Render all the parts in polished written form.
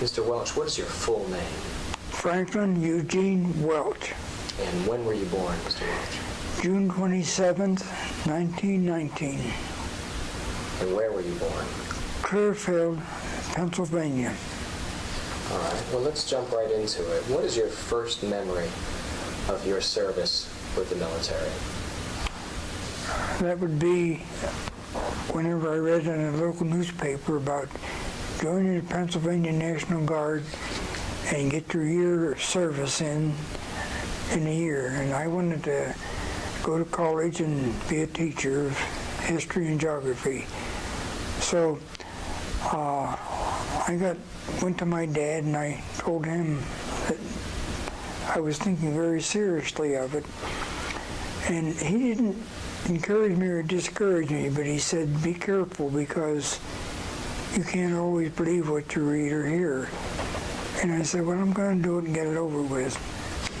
Mr. Welch, what is your full name? Franklin Eugene Welch. And when were you born, Mr. Welch? June 27th, 1919. And where were you born? Clearfield, Pennsylvania. All right, well, let's jump right into it. What is your first memory of your service with the military? That would be whenever I read in a local newspaper about joining the Pennsylvania National Guard and get your year of service in a year. And I wanted to go to college and be a teacher of history and geography. So I went to my dad and I told him that I was thinking very seriously of it. And he didn't encourage me or discourage me, but he said, be careful because you can't always believe what you read or hear. And I said, well, I'm going to do it and get it over with.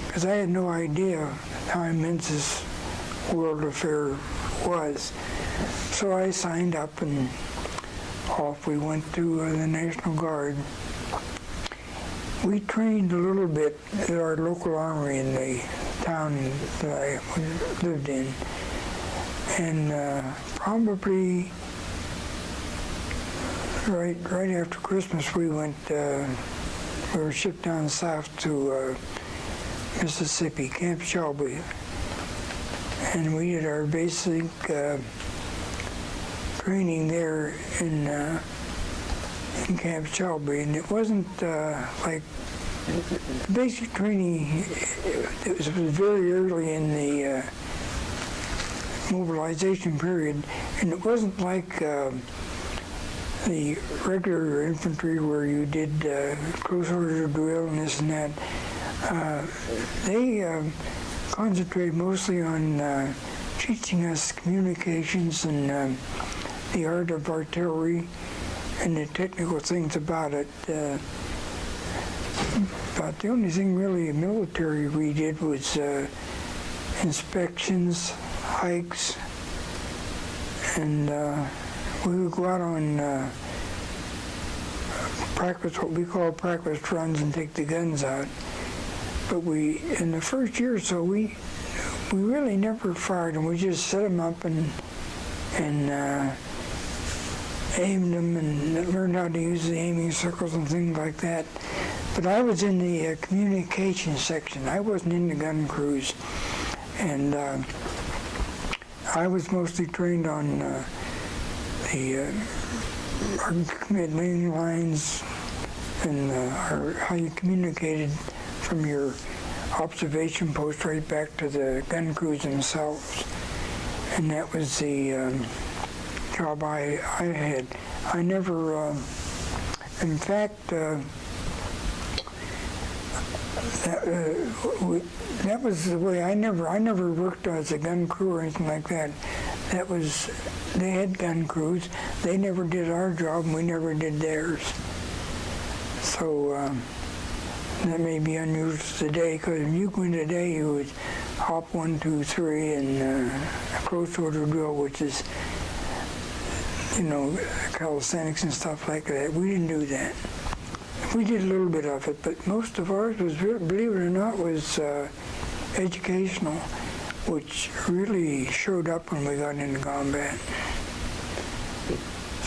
Because I had no idea how immense this world affair was. So I signed up and off we went to the National Guard. We trained a little bit at our local armory in the town that I lived in. And probably right after Christmas we were shipped down south to Mississippi, Camp Shelby. And we did our basic training there in Camp Shelby, and it wasn't like basic training. It was very early in the mobilization period, and it wasn't like the regular infantry where you did close order drill and this and that. They concentrated mostly on teaching us communications and the art of artillery and the technical things about it. But the only thing really military we did was inspections, hikes, and we would go out on practice, what we call practice runs, and take the guns out. But in the first year or so, we really never fired them. We just set them up and aimed them and learned how to use the aiming circles and things like that. But I was in the communication section. I wasn't in the gun crews. And I was mostly trained on the main lines and how you communicated from your observation post right back to the gun crews themselves. And that was the job I had. I never, in fact, that was the way. I never worked as a gun crew or anything like that. They had gun crews. They never did our job, and we never did theirs. So that may be unusual today, because if you go in today, you would hop 1, 2, 3, and a close order drill, which is, calisthenics and stuff like that. We didn't do that. We did a little bit of it, but most of ours was, believe it or not, was educational, which really showed up when we got into combat.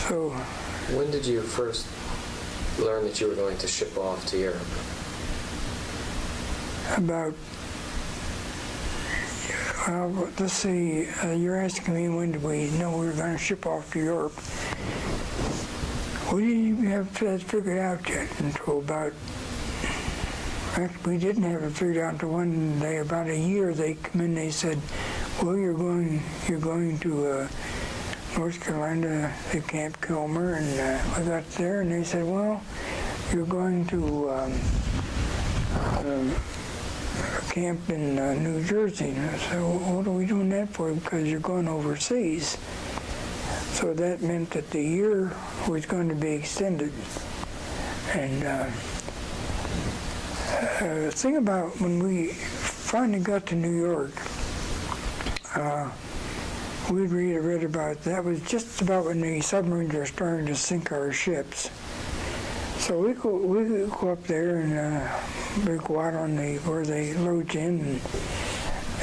So, when did you first learn that you were going to ship off to Europe? About, let's see, you're asking me when did we know we were going to ship off to Europe. We didn't even have that figured out yet until about, actually we didn't have it figured out until one day, about a year, they come in, they said, well, you're going to North Carolina to Camp Kilmer, and we got there and they said, well, you're going to camp in New Jersey. And I said, well, what are we doing that for? Because you're going overseas. So that meant that the year was going to be extended. And the thing about when we finally got to New York, we'd read about, that was just about when the submarines were starting to sink our ships. So we go up there and we go out on where they load you in,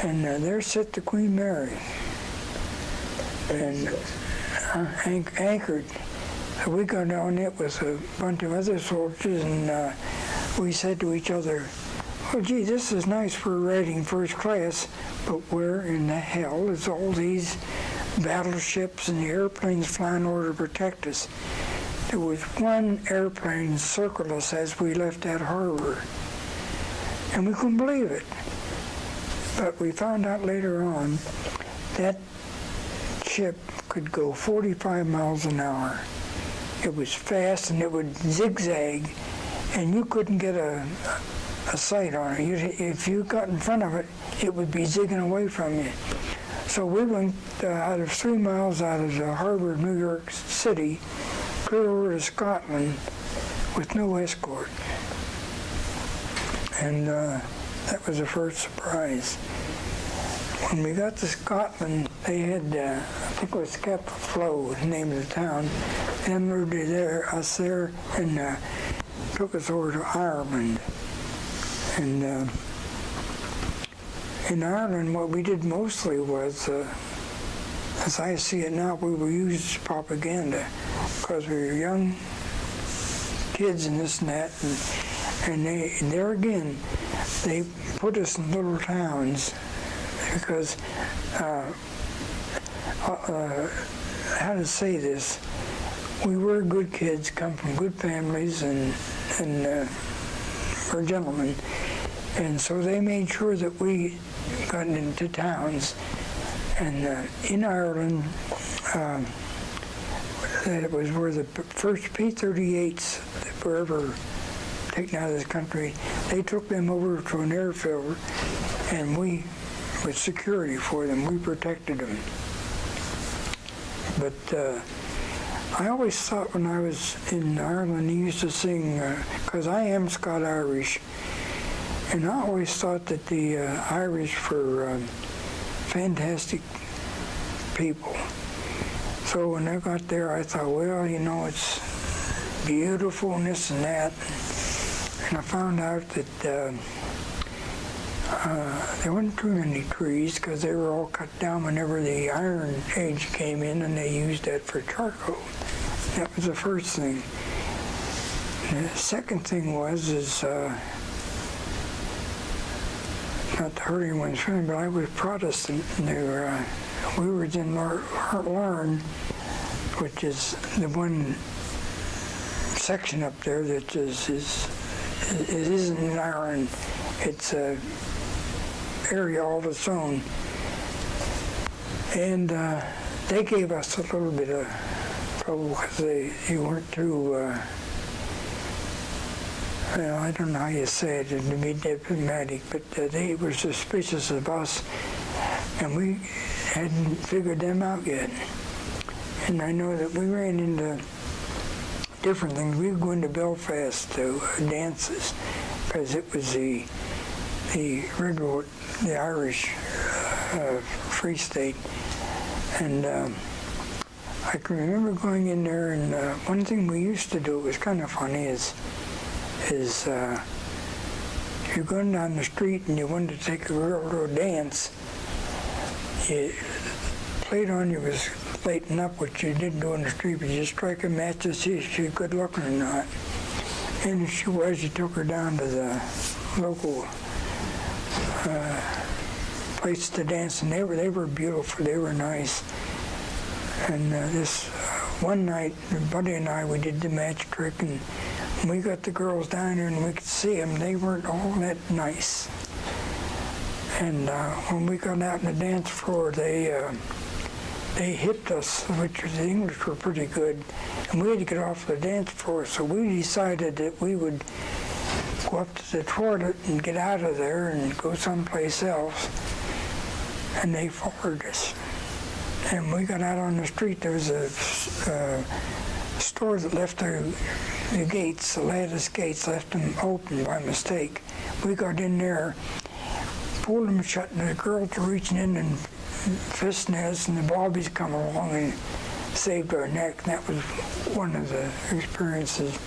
and there sat the Queen Mary, and anchored. So we got on it with a bunch of other soldiers, and we said to each other, "Well, gee, this is nice for riding first class, but where in the hell is all these battleships and the airplanes flying over to protect us?" There was one airplane circled us as we left that harbor, and we couldn't believe it. But we found out later on that ship could go 45 miles an hour. It was fast and it would zigzag, and you couldn't get a sight on it. If you got in front of it, it would be zigging away from you. So we went out of 3 miles out of the harbor of New York City, clear over to Scotland with no escort. And that was the first surprise. When we got to Scotland, they had, I think it was Cap Flo, the name of the town, and us there, and took us over to Ireland. And in Ireland, what we did mostly was, as I see it now, we were used as propaganda, because we were young kids and this and that, and there again, they put us in little towns because, how to say this, we were good kids, come from good families, and were gentlemen, and so they made sure that we got into towns. And in Ireland, that was where the first P-38s that were ever taken out of this country. They took them over to an airfield, and we, with security for them, we protected them. But I always thought when I was in Ireland, he used to sing, because I am Scot-Irish, and I always thought that the Irish were fantastic people. So when I got there, I thought, well, you know, it's beautiful and this and that. And I found out that there weren't too many trees because they were all cut down whenever the Iron Age came in, and they used that for charcoal. That was the first thing. And the second thing was, not to hurt anyone's feeling, but I was Protestant, and we were in Larne, which is the one section up there that it isn't in Ireland. It's a area all of its own. And they gave us a little bit of trouble because they weren't too, well, I don't know how you say it to be diplomatic, but they were suspicious of us, and we hadn't figured them out yet. And I know that we ran into different things. We would go into Belfast to dances, because it was the regular, the Irish Free State. And I can remember going in there, and one thing we used to do, it was kind of funny, is if you're going down the street and you wanted to take a girl to a dance, you played on you was lighting up what you didn't do in the street, but you strike a match to see if she's good looking or not. And if she was, you took her down to the local place to dance, and they were beautiful, they were nice. And this one night, Buddy and I, we did the match trick, and we got the girls down there and we could see them. They weren't all that nice. And when we got out on the dance floor, they hit us, which the English were pretty good, and we had to get off the dance floor. So we decided that we would go up to the toilet and get out of there and go someplace else. And they followed us. And we got out on the street. There was a store that left the gates, the lattice gates, left them open by mistake. We got in there, pulled them shut, and the girls were reaching in and fisting us, and the bobbies come along and saved our neck. And that was one of the experiences.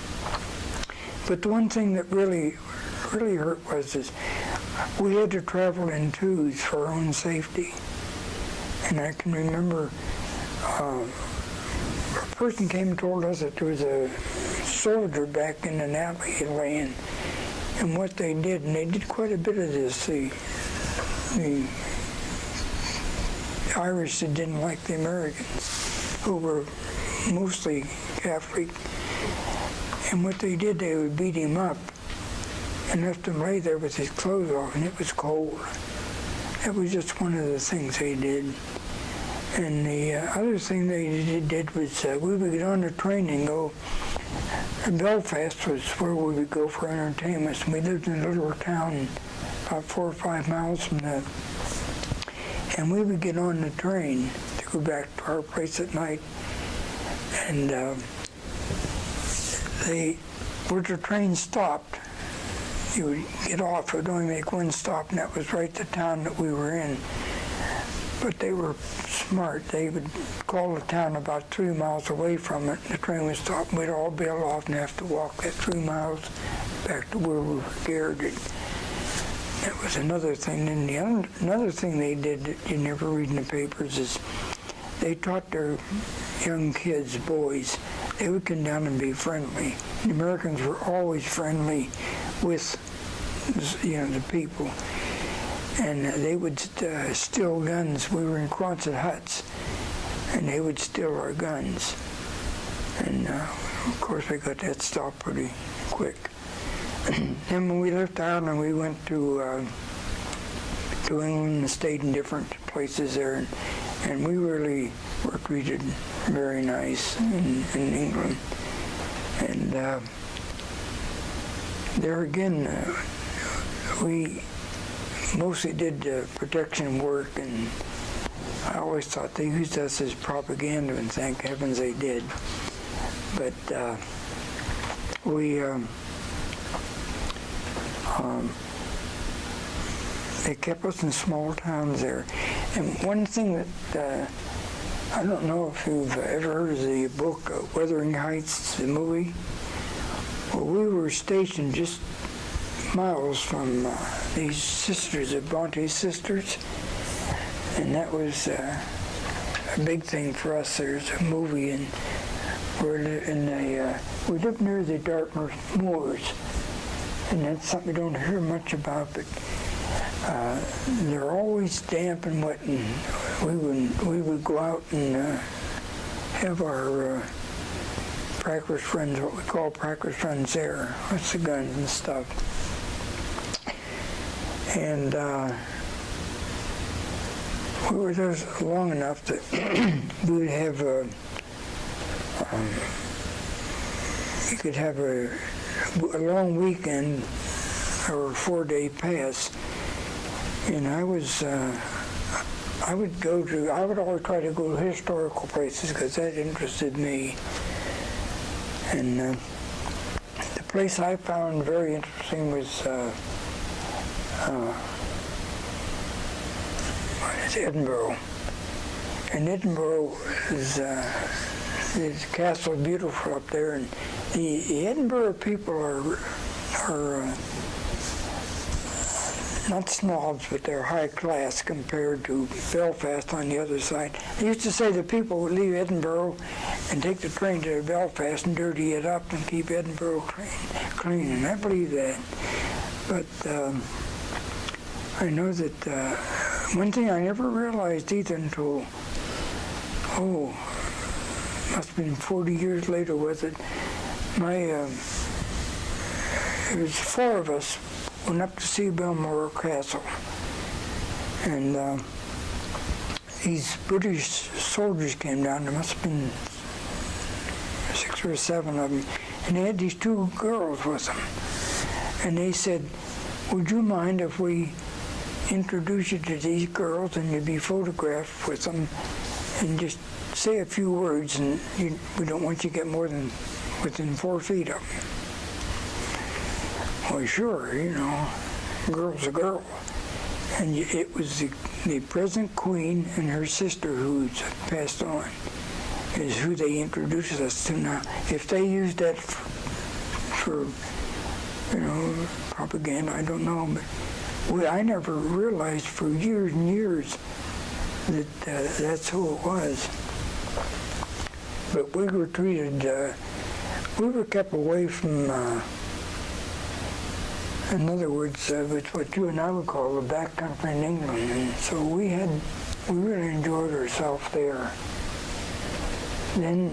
But the one thing that really hurt was is we had to travel in twos for our own safety. And I can remember a person came and told us that there was a soldier back in an alley laying. And what they did, and they did quite a bit of this, the Irish that didn't like the Americans, who were mostly Catholic. And what they did, they would beat him up and left him lay there with his clothes off, and it was cold. That was just one of the things they did. And the other thing they did was we would get on the train and go. Belfast was where we would go for entertainment. And we lived in a little town about 4 or 5 miles from that. And we would get on the train to go back to our place at night. And where the train stopped, you would get off. It would only make one stop, and that was right the town that we were in. But they were smart. They would call the town about 3 miles away from it. The train would stop, and we'd all bail off and have to walk that 3 miles back to where we were garroted. That was another thing. And another thing they did that you never read in the papers is they taught their young kids, boys, they would come down and be friendly. The Americans were always friendly with, the people. And they would steal guns. We were in Quonset huts, and they would steal our guns. And of course, I got that stopped pretty quick. Then when we left Ireland, we went to England and stayed in different places there, and we really were treated very nice in England. And there again, we mostly did protection work, and I always thought they used us as propaganda, and thank heavens they did. But they kept us in small towns there. And one thing that, I don't know if you've ever heard of the book Wuthering Heights, the movie. Well, we were stationed just miles from these sisters, the Bronte sisters, and that was a big thing for us. There's a movie, and we live near the Dartmouth Moors, and that's something we don't hear much about, but they're always damp and wet, and we would go out and have our practice runs, what we call practice runs there, with the guns and stuff. And we were there long enough that we would have you could have a long weekend or a 4-day pass. And I would always try to go to historical places because that interested me. And the place I found very interesting was Edinburgh. And Edinburgh is the castle is beautiful up there, and the Edinburgh people are not snobs, but they're high class compared to Belfast on the other side. They used to say that people would leave Edinburgh and take the train to Belfast and dirty it up and keep Edinburgh clean, and I believe that. But I know that one thing I never realized either until, must have been 40 years later, was it it was 4 of us went up to see Balmoral Castle, and these British soldiers came down. There must have been 6 or 7 of them, and they had these 2 girls with them, and they said, "Would you mind if we introduce you to these girls and you'd be photographed with them and just say a few words, and we don't want you to get more than within 4 feet of them." Well, sure, girl's a girl. And it was the present queen and her sister who's passed on is who they introduced us to now. If they used that for propaganda, I don't know, but I never realized for years and years that that's who it was. But we were treated, we were kept away from, in other words, it's what you and I would call the backcountry in England. And so we really enjoyed ourselves there. Then,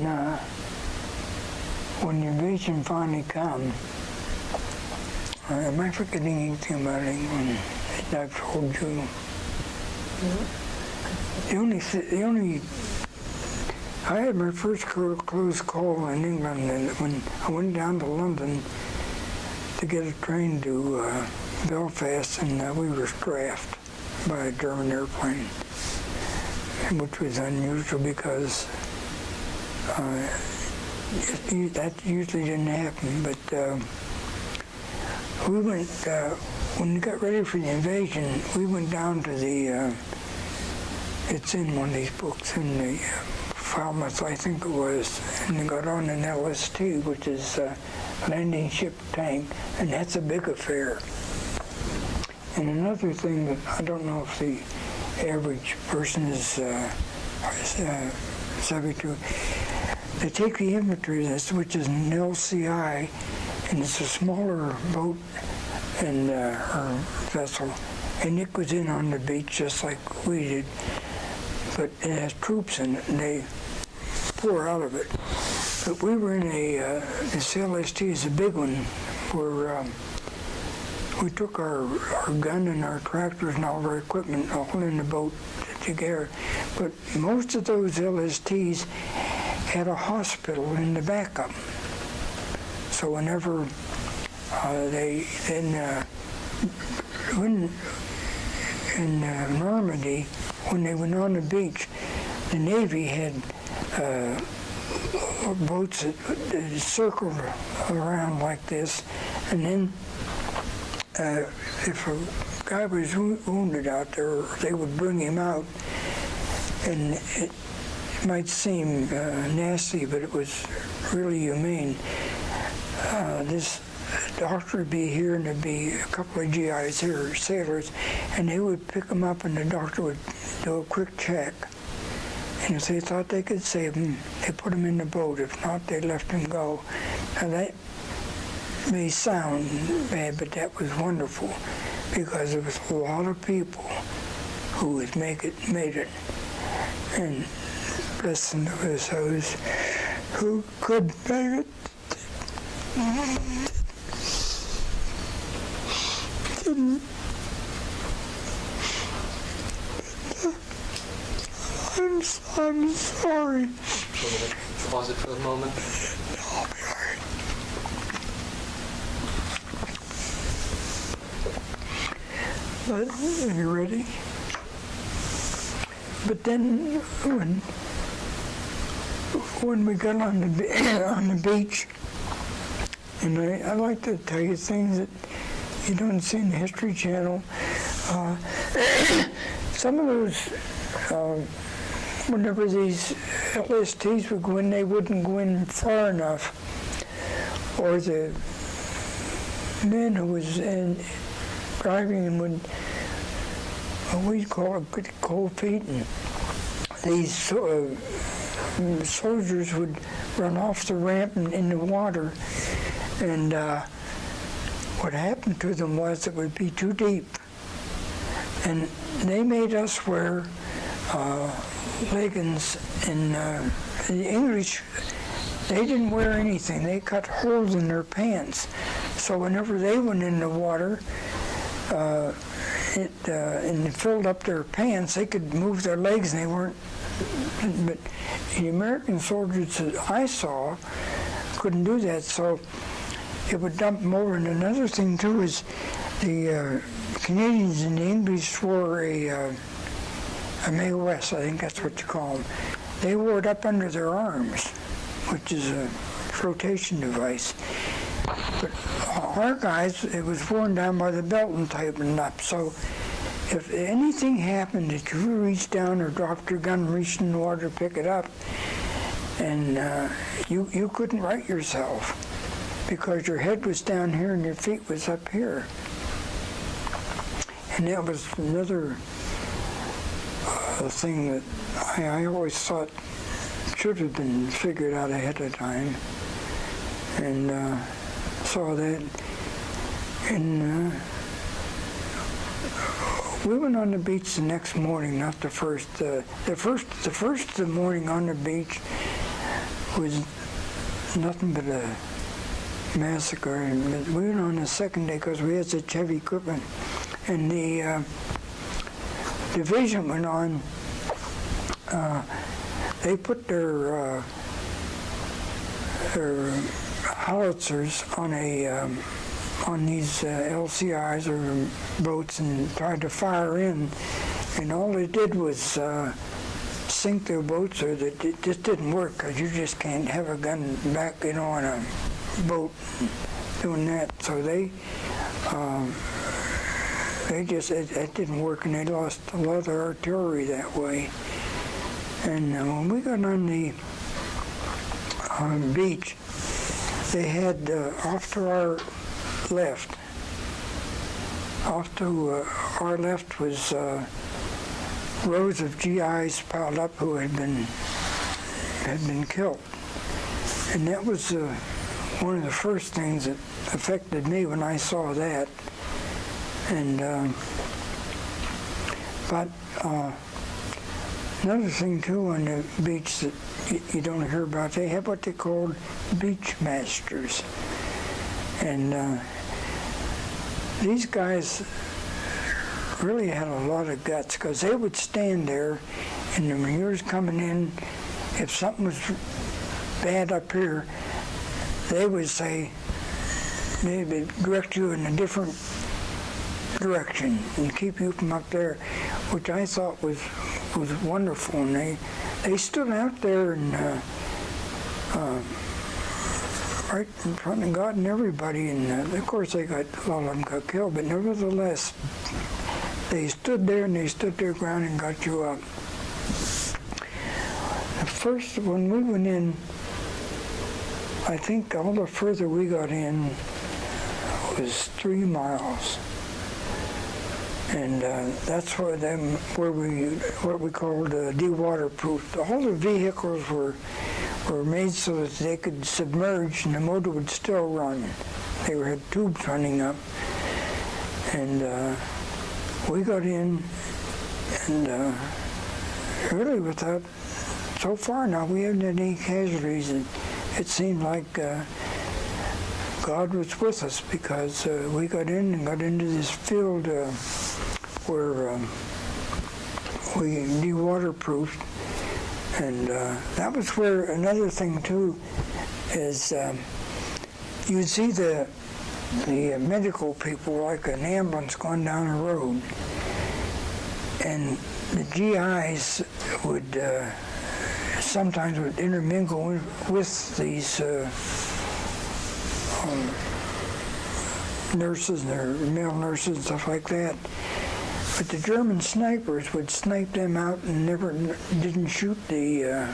when the invasion finally come, am I forgetting anything about England that I've told you? I had my first close call in England when I went down to London to get a train to Belfast, and we were strafed by a German airplane, which was unusual because that usually didn't happen. But we went, when we got ready for the invasion, we went down to the, it's in one of these books, in the Falmouth, I think it was, and they got on an LST, which is a landing ship tank, and that's a big affair. And another thing that I don't know if the average person is subject to, they take the infantry, which is an LCI, and it's a smaller boat and or vessel, and it goes in on the beach just like we did, but it has troops in it, and they pour out of it. But we were in this LST is a big one, where we took our gun and our tractors and all of our equipment all in the boat together. But most of those LSTs had a hospital in the back of them. So whenever in Normandy, when they went on the beach, the Navy had boats that circled around like this, and then if a guy was wounded out there, they would bring him out, and it might seem nasty, but it was really humane. This doctor would be here, and there'd be a couple of GIs here, sailors, and they would pick him up, and the doctor would do a quick check. And if they thought they could save him, they put him in the boat. If not, they left him go. Now that may sound bad, but that was wonderful, because there was a lot of people who would made it. And listen to those who could make it. Didn't. I'm sorry. You want me to pause it for a moment? I'll be all right. But, are you ready? But then when we got on the beach, and I like to tell you things that you don't see in the History Channel. Some of those, whenever these LSTs would go in, they wouldn't go in far enough, or the men who was driving them would, we'd call it cold feet, and these soldiers would run off the ramp and in the water, and what happened to them was it would be too deep, and they made us wear leggings, and the English, they didn't wear anything. They cut holes in their pants, so whenever they went in the water, and it filled up their pants, they could move their legs, and they weren't. But the American soldiers that I saw couldn't do that, so it would dump them over. And another thing too is the Canadians and the English wore a Mae West, I think that's what you call them. They wore it up under their arms, which is a flotation device. But our guys, it was worn down by the belt and tightened up. So if anything happened that you reached down or dropped your gun, reached in the water, pick it up, and you couldn't right yourself. because your head was down here and your feet was up here. And that was another thing that I always thought should have been figured out ahead of time, and saw that. And we went on the beach the next morning, not the first. The first morning on the beach was nothing but a massacre. And we went on the second day because we had such heavy equipment, and the division went on. They put their howitzers on these LCIs or boats and tried to fire in, and all they did was sink their boats, or that it just didn't work, because you just can't have a gun back, on a boat doing that. So it didn't work, and they lost a lot of their artillery that way. And when we got on the beach, they had off to our left was rows of GIs piled up who had been killed, and that was one of the first things that affected me when I saw that. And but another thing too on the beach that you don't hear about, they have what they called beach masters, and these guys really had a lot of guts, because they would stand there, and the manures coming in, if something was bad up here, they would say, they would direct you in a different direction and keep you from up there, which I thought was wonderful. And they stood out there and right in front of God and everybody, and of course a lot of them got killed, but nevertheless they stood there and they stood their ground and got you up. First, when we went in, I think all the further we got in was 3 miles. And that's what we called de-waterproof. All the vehicles were made so that they could submerge and the motor would still run. They had tubes running up. And we got in, and really without, so far now, we haven't had any casualties. And it seemed like God was with us, because we got in and got into this field where we de-waterproofed. And that was where another thing too is you'd see the medical people, like an ambulance going down a road, and the GIs would sometimes would intermingle with these nurses, and male nurses and stuff like that. But the German snipers would snipe them out and didn't shoot the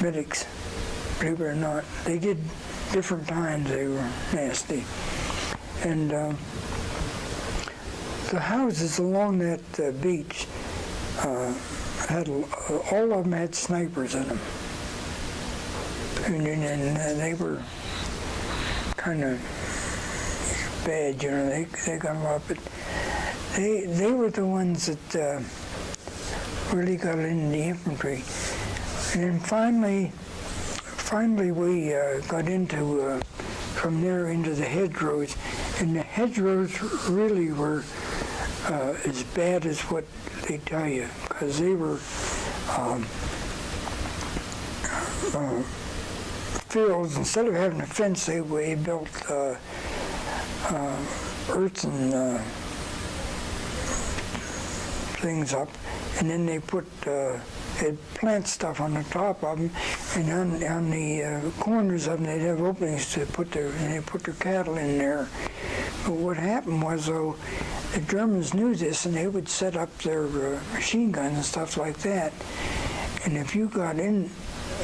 medics, believe it or not. They did different times. They were nasty. And the houses along that beach had, all of them had snipers in them. And they were kind of bad, they got them up. But they were the ones that really got into the infantry. And then finally we got into, from there into the hedgerows. And the hedgerows really were as bad as what they tell you, because they were fields. Instead of having a fence, they built earthen things up, and then they put they'd plant stuff on the top of them, and on the corners of them they'd have openings to put their cattle in there. But what happened was, though, the Germans knew this, and they would set up their machine guns and stuff like that. And if you got in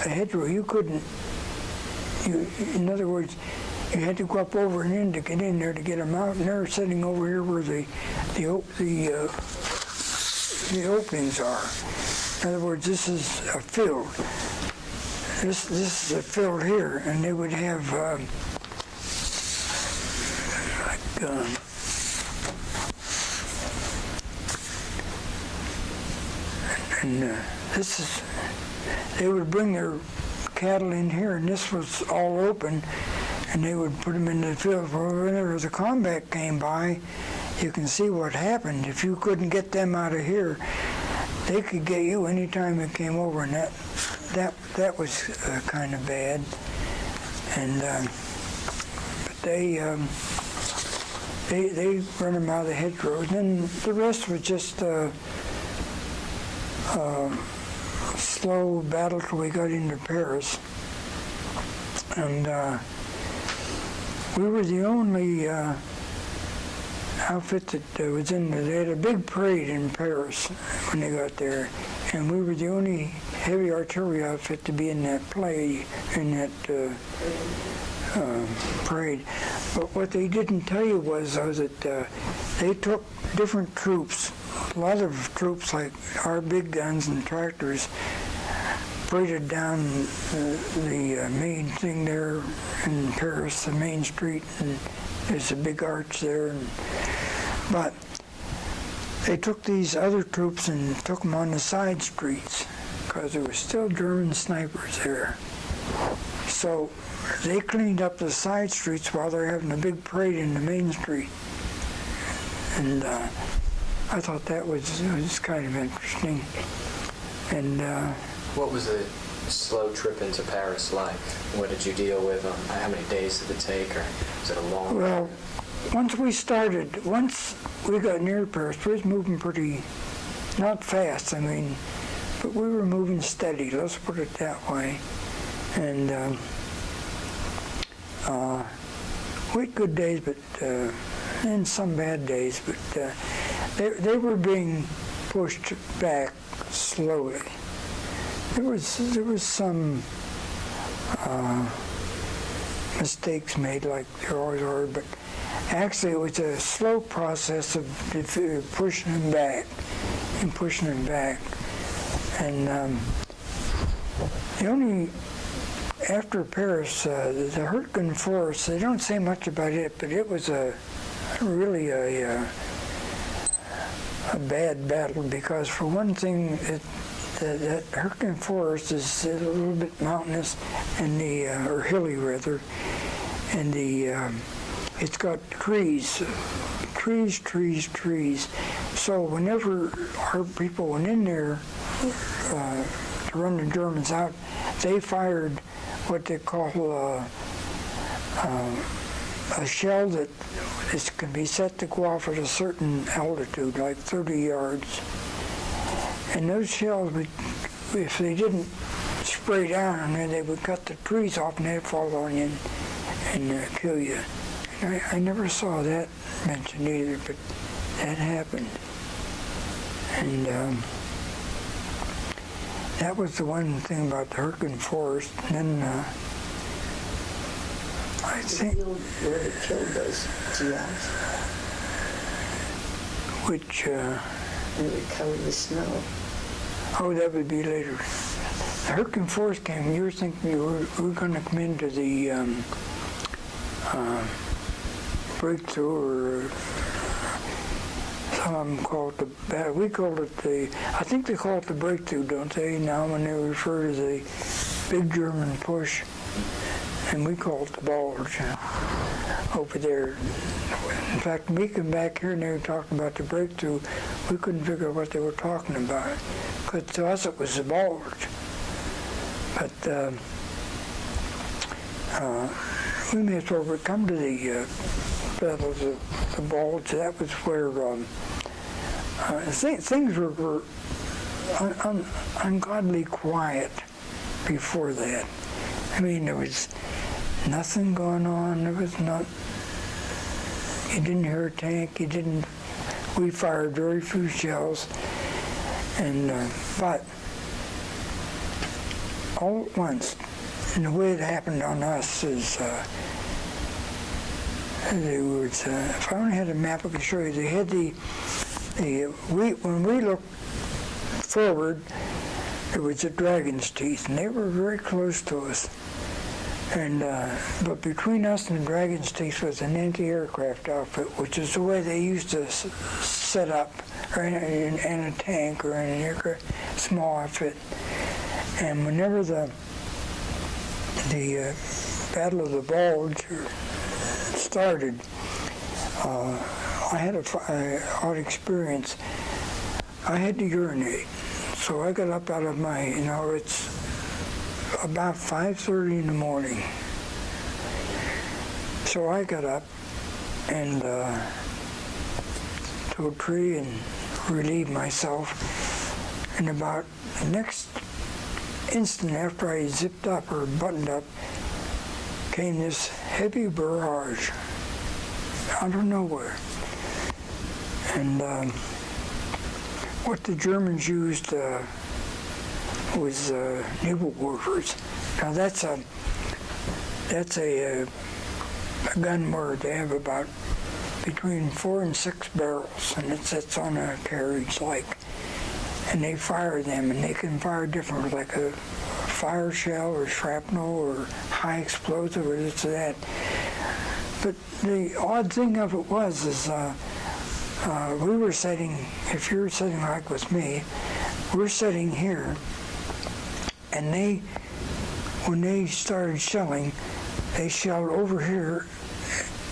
a hedgerow, you couldn't. In other words, you had to go up over and in to get in there to get them out, and they're sitting over here where the openings are. In other words, this is a field. This is a field here, and they would have this is, they would bring their cattle in here, and this was all open, and they would put them in the field. Whenever the combat came by, you can see what happened. If you couldn't get them out of here, they could get you anytime they came over, and that was kind of bad. And but they run them out of the hedgerows, and then the rest was just slow battle till we got into Paris. And we were the only outfit that was in there. They had a big parade in Paris when they got there, and we were the only heavy artillery outfit to be in that parade. But what they didn't tell you was that they took different troops, a lot of troops like our big guns and tractors, paraded down the main thing there in Paris, the main street, and there's a big arch there. But they took these other troops and took them on the side streets because there were still German snipers there. So they cleaned up the side streets while they're having a big parade in the main street. And I thought that was kind of interesting. And what was the slow trip into Paris like? What did you deal with? How many days did it take, or was it a long? Well, once we got near Paris, we was moving pretty, not fast, I mean, but we were moving steady, let's put it that way. And we had good days, but and some bad days, but they were being pushed back slowly. There was some mistakes made, like there always are, but actually it was a slow process of pushing them back and pushing them back. And after Paris, the Hurtgen Forest, they don't say much about it, but it was really a bad battle, because for one thing, that Hurtgen Forest is a little bit mountainous, and or hilly rather, and it's got trees. So whenever our people went in there to run the Germans out, they fired what they call a shell that can be set to go off at a certain altitude, like 30 yards. And those shells, if they didn't spray down on there, they would cut the trees off and they'd fall on you and kill you. And I never saw that mentioned either, but that happened. And that was the one thing about the Hurtgen Forest. And then I think... killed those GIs. Which... and they covered with snow. Oh, that would be later. The Hurtgen Forest came. You were thinking we were going to come into the breakthrough, or some of them call it the battle. We called it I think they call it the breakthrough, don't they, now, when they refer to the big German push? And we call it the Bulge over there. In fact, when we came back here and they were talking about the breakthrough, we couldn't figure out what they were talking about, because to us it was the Bulge. But we may as well come to the Battle of the Bulge. That was where things were ungodly quiet before that. I mean, there was nothing going on. There was not. You didn't hear a tank. We fired very few shells, and but all at once, and the way it happened on us is they were, if I only had a map, I could show you. They had when we looked forward, it was the Dragon's Teeth, and they were very close to us. And but between us and the Dragon's Teeth was an anti-aircraft outfit, which is the way they used to set up, or in a tank or in an aircraft, small outfit. And whenever the Battle of the Bulge started, I had an odd experience. I had to urinate, so I got up out of my, it's about 5:30 in the morning. So I got up and to a tree and relieved myself. And about the next instant after I zipped up or buttoned up, came this heavy barrage out of nowhere. And what the Germans used was Nebelwerfers. Now that's a gun where they have about between 4 and 6 barrels, and it sits on a carriage and they fire them, and they can fire different, like a fire shell or shrapnel or high explosive or this or that. But the odd thing of it was we were sitting, if you're sitting like with me, we're sitting here, and when they started shelling, they shelled over here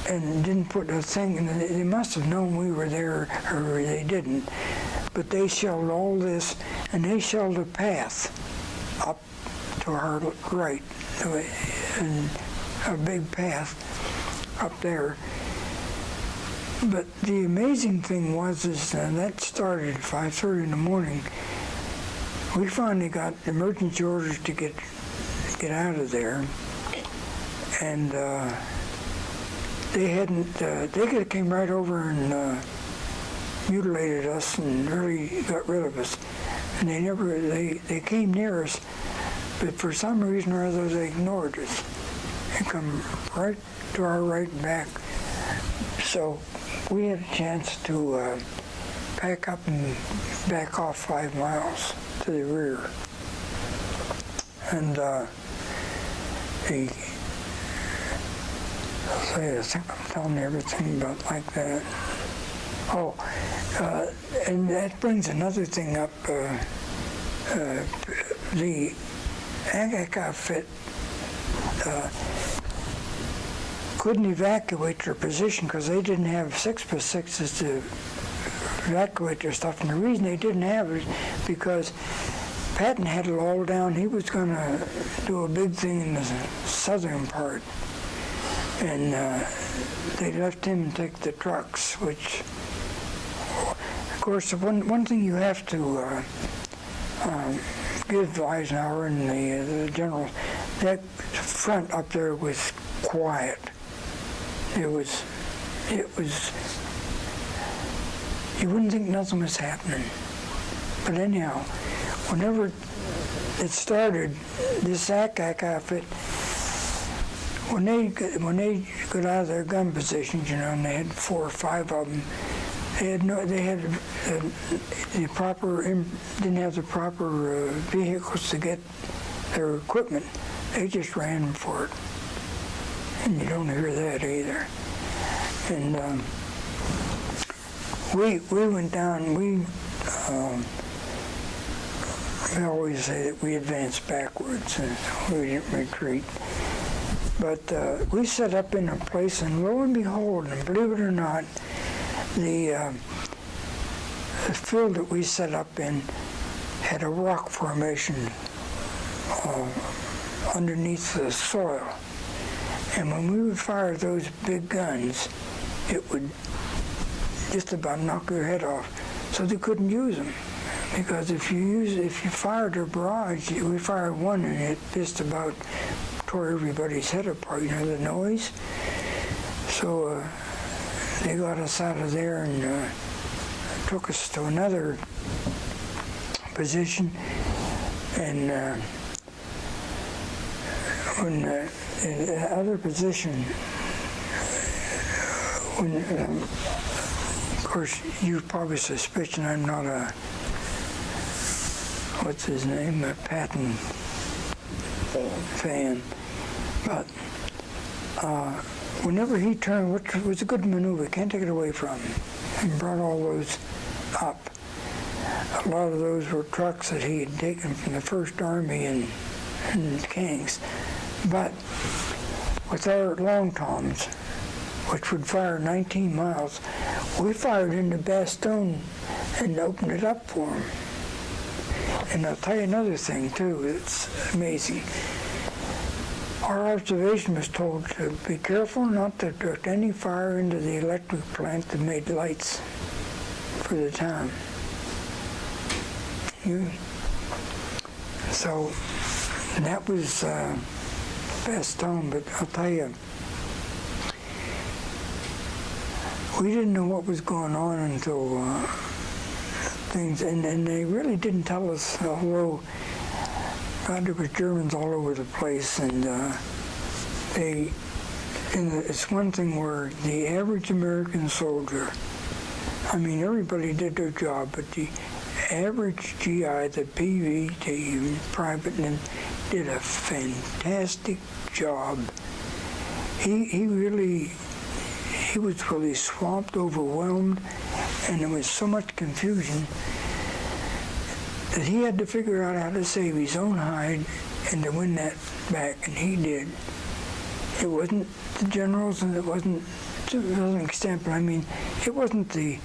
and didn't put a thing, and they must have known we were there, or they didn't. But they shelled all this, and they shelled a path up to our right, and a big path up there. But the amazing thing was that started at 5:30 in the morning. We finally got emergency orders to get out of there, and they could have came right over and mutilated us and really got rid of us. And they came near us, but for some reason or other they ignored us and come right to our right and back. So we had a chance to pack up and back off 5 miles to the rear. And I think I'm telling everything about like that. Oh, and that brings another thing up. The AGAC outfit couldn't evacuate their position because they didn't have 6x6s to evacuate their stuff. And the reason they didn't have it is because Patton had it all down. He was going to do a big thing in the southern part. And they left him take the trucks, which, of course, one thing you have to give Eisenhower and the generals, that front up there was quiet. It was, you wouldn't think nothing was happening. But anyhow, whenever it started, this ACAC outfit, when they got out of their gun positions, and they had 4 or 5 of them, didn't have the proper vehicles to get their equipment. They just ran for it, and you don't hear that either. And we went down. We always say that we advanced backwards, and we didn't retreat. But we set up in a place, and lo and behold, and believe it or not, the field that we set up in had a rock formation underneath the soil. And when we would fire those big guns, it would just about knock your head off. So they couldn't use them. Because if you fired a barrage, we fired one and it just about tore everybody's head apart, the noise. So they got us out of there and took us to another position. And when the other position, when, of course, you probably suspicion I'm not a, what's his name, a Patton fan. But whenever he turned, which was a good maneuver, can't take it away from him, and brought all those up. A lot of those were trucks that he had taken from the First Army in Kings. But with our long toms, which would fire 19 miles, we fired into Bastogne and opened it up for him. And I'll tell you another thing too, it's amazing. Our observation was told to be careful not to direct any fire into the electric plant that made lights for the town. So that was Bastogne, but I'll tell you, we didn't know what was going on until things, and they really didn't tell us, although God, there was Germans all over the place, and it's one thing where the average American soldier, I mean, everybody did their job, but the average GI, the PV, the private, did a fantastic job. He was really swamped, overwhelmed, and there was so much confusion that he had to figure out how to save his own hide and to win that back, and he did. It wasn't the generals, and it wasn't to an extent, but I mean, it wasn't the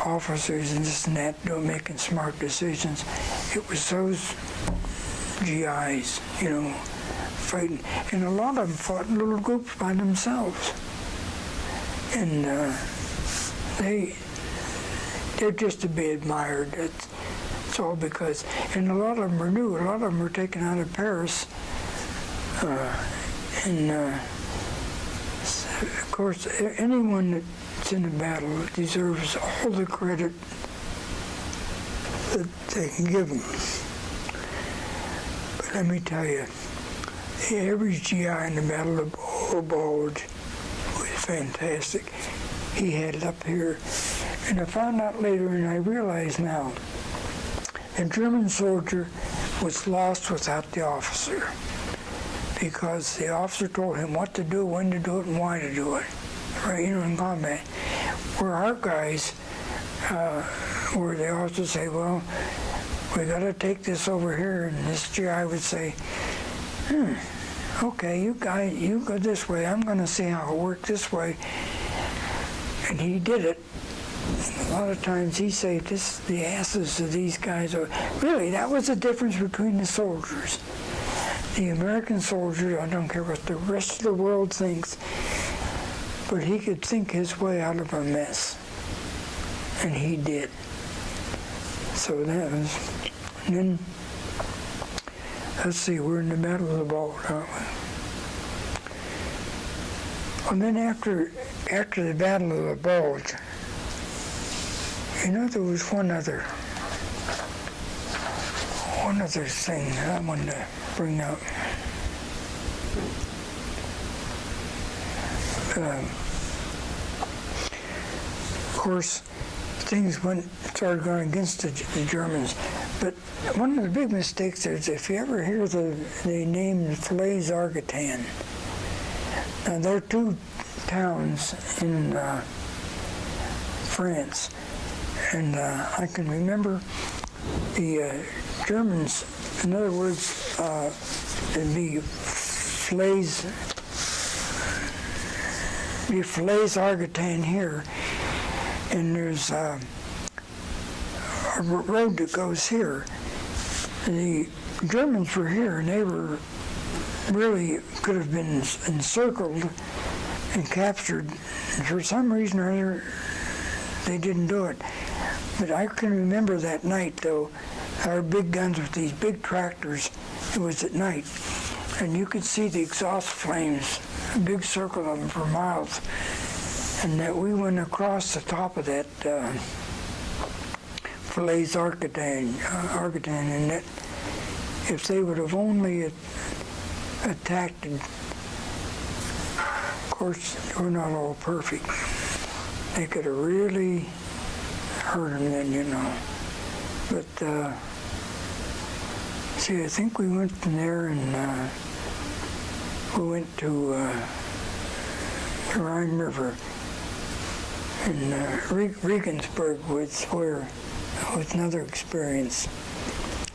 officers and this and that making smart decisions. It was those GIs, fighting, and a lot of them fought in little groups by themselves, and they're just to be admired. It's all because, and a lot of them were new. A lot of them were taken out of Paris, and of course, anyone that's in a battle deserves all the credit that they can give them. But let me tell you, the average GI in the Battle of Bulge was fantastic. He had it up here, and I found out later, and I realize now, the German soldier was lost without the officer, because the officer told him what to do, when to do it, and why to do it, right, in combat. Where our guys, where they also say, well, we got to take this over here, and this GI would say, okay, you go this way, I'm going to see how it worked this way. And he did it. And a lot of times he saved the asses of these guys. Really, that was the difference between the soldiers. The American soldier, I don't care what the rest of the world thinks, but he could think his way out of a mess. And he did. So that was, and then, let's see, we're in the Battle of the Bulge, aren't we? And then after the Battle of the Bulge, there was one other thing that I wanted to bring up. Of course, things started going against the Germans. But one of the big mistakes is, if you ever hear the name Falaise Argentine, now there are two towns in France, and I can remember the Germans, in other words, it'd be Falaise Argentine here, and there's a road that goes here. The Germans were here, and they were really could have been encircled and captured. And for some reason or other, they didn't do it. But I can remember that night, though, our big guns with these big tractors, it was at night, and you could see the exhaust flames, a big circle of them for miles, and that we went across the top of that Falaise Argentine, and that if they would have only attacked, and of course, we're not all perfect. They could have really hurt him then, you know. But, see, I think we went from there and we went to the Rhine River. And Regensburg was another experience.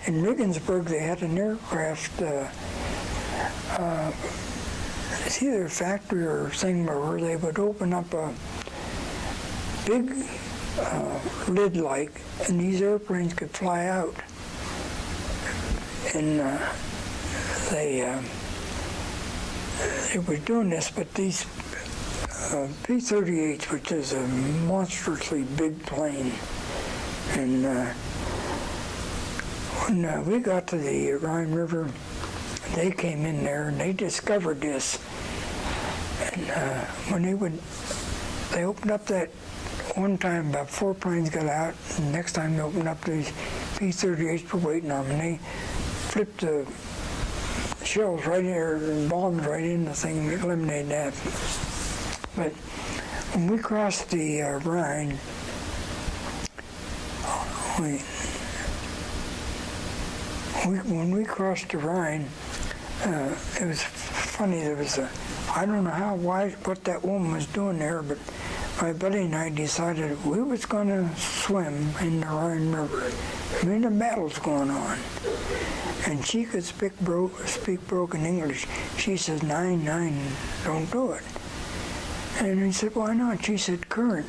In Regensburg, they had an aircraft, it's either a factory or thing where they would open up a big lid-like, and these airplanes could fly out. And they were doing this, but these P-38s, which is a monstrously big plane, and when we got to the Rhine River, they came in there and they discovered this. And when they opened up that one time, about 4 planes got out, and the next time they opened up, these P-38s were waiting on them, and they flipped the shells right in there, and bombs right in the thing, and eliminated that. But when we crossed the Rhine, when we crossed the Rhine, it was funny. There was I don't know what that woman was doing there, but my buddy and I decided we was going to swim in the Rhine River. I mean, the battle's going on. And she could speak broken English. She says, "Nine, don't do it." And he said, "Why not?" She said, "Current."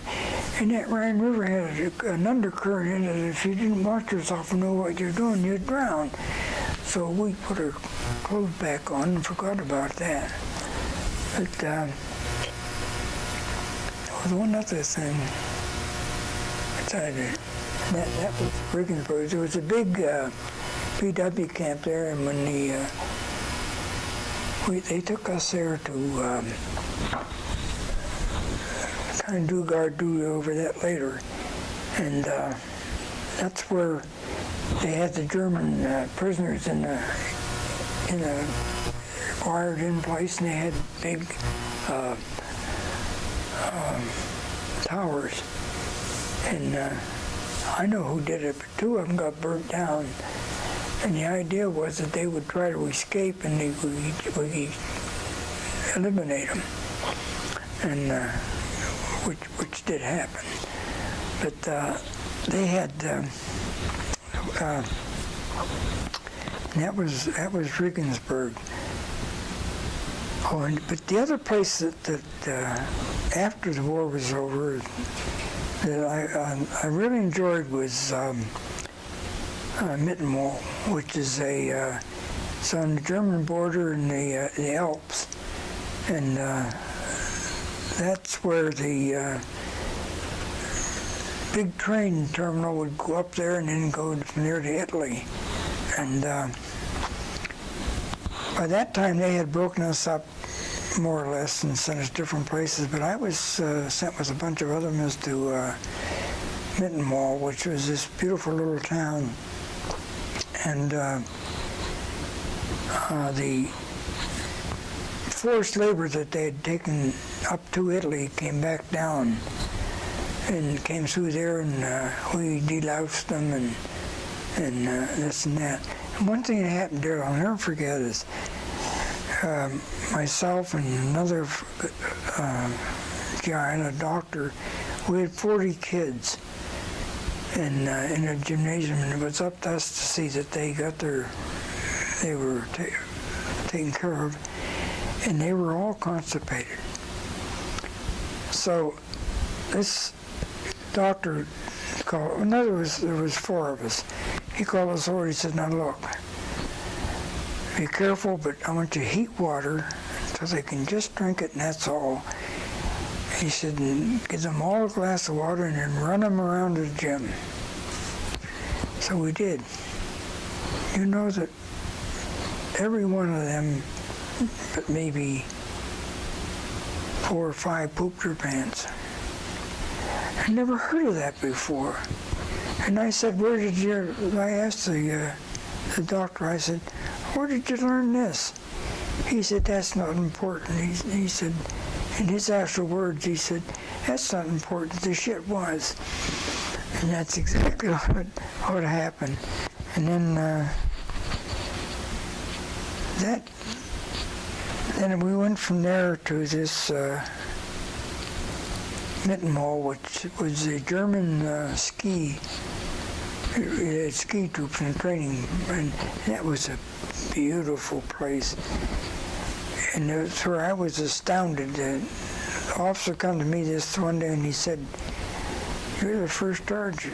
And that Rhine River had an undercurrent in it. If you didn't watch yourself and know what you're doing, you'd drown. So we put our clothes back on and forgot about that. But there was one other thing. That was Regensburg. There was a big PW camp there, and when they took us there to kind of do guard duty over that later, and that's where they had the German prisoners in a wired in place, and they had big towers. And I know who did it, but 2 of them got burnt down. And the idea was that they would try to escape, and we eliminate them, and which did happen. But they had that was Regensburg. Oh, but the other place that after the war was over that I really enjoyed was Mittenwald, which is it's on the German border in the Alps, and that's where the big train terminal would go up there and then go from there to Italy. And by that time they had broken us up more or less and sent us different places, but I was sent with a bunch of other men to Mittenwald, which was this beautiful little town. And the forced labor that they had taken up to Italy came back down and came through there, and we deloused them and this and that. And one thing that happened there I'll never forget is myself and another guy and a doctor, we had 40 kids in a gymnasium, and it was up to us to see that they were taken care of, and they were all constipated. So this doctor called, in other words, there was 4 of us. He called us over, he said, "Now look, be careful, but I want you to heat water so they can just drink it, and that's all." He said, "And give them all a glass of water and then run them around the gym." So we did. You know that every one of them, but maybe 4 or 5 pooped their pants. I never heard of that before. And I said, I asked the doctor, I said, "Where did you learn this?" He said, "That's not important." He said, in his actual words, he said, "That's not important. The shit was." And that's exactly what happened. And then then we went from there to this Mittenwald, which was a German ski troops and training, and that was a beautiful place. And that's where I was astounded. The officer come to me this one day and he said, "You're the first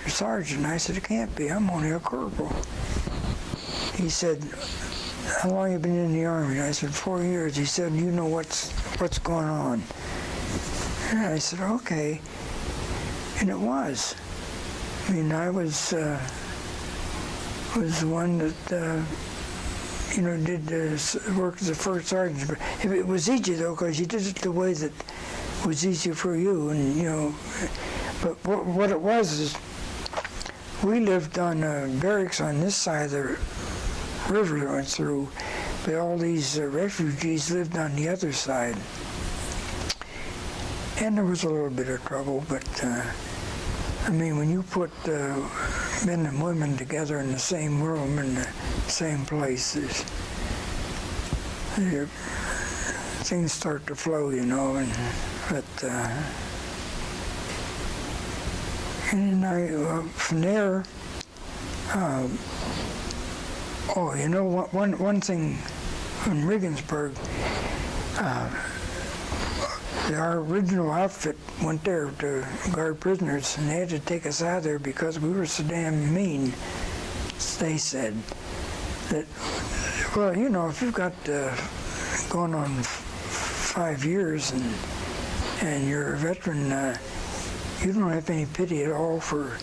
sergeant." I said, "It can't be. I'm only a corporal." He said, "How long have you been in the Army?" I said, 4 years. He said, "You know what's going on." And I said, "Okay." And it was. I mean, I was the one that did work as a first sergeant. But it was easy though, because you did it the way that was easier for you, and But what it was is, we lived on barracks on this side of the river that went through, but all these refugees lived on the other side. And there was a little bit of trouble, but I mean, when you put men and women together in the same room, in the same places, things start to flow, and then from there, one thing in Regensburg, our original outfit went there to guard prisoners, and they had to take us out of there because we were so damn mean. They said that, well, if you've got going on 5 years and you're a veteran, you don't have any pity at all for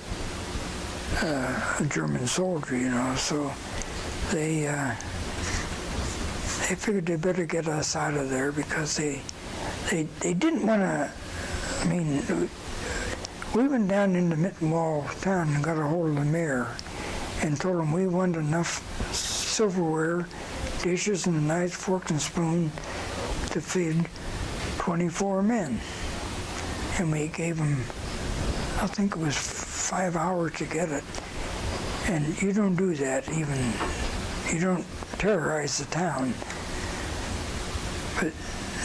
a German soldier, so they figured they better get us out of there because they didn't want to. I mean, we went down into Mittenwald town and got a hold of the mayor and told him we wanted enough silverware, dishes and knives, forks and spoons to feed 24 men. And we gave them, I think it was 5 hours to get it. And you don't do that even, you don't terrorize the town. But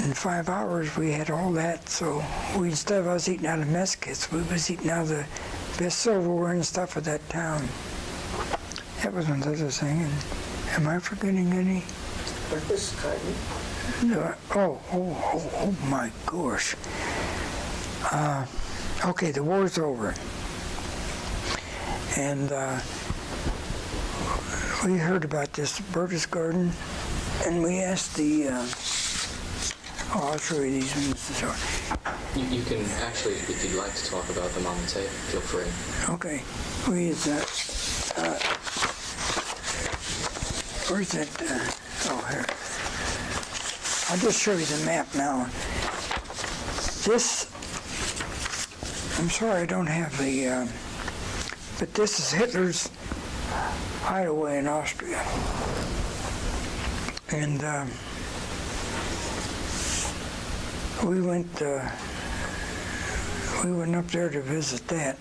in 5 hours we had all that, so instead of us eating out of mess kits, we was eating out of the best silverware and stuff of that town. That was another thing. And am I forgetting any? Breakfast garden. No, oh my gosh. Okay, the war's over. And we heard about this Bertus garden, and we asked the, I'll show you these ones. You can actually, if you'd like to talk about them on the tape, feel free. Okay, we use that. Where's that? Here. I'll just show you the map now. This, I'm sorry I don't have the, but this is Hitler's hideaway in Austria. And we went up there to visit that,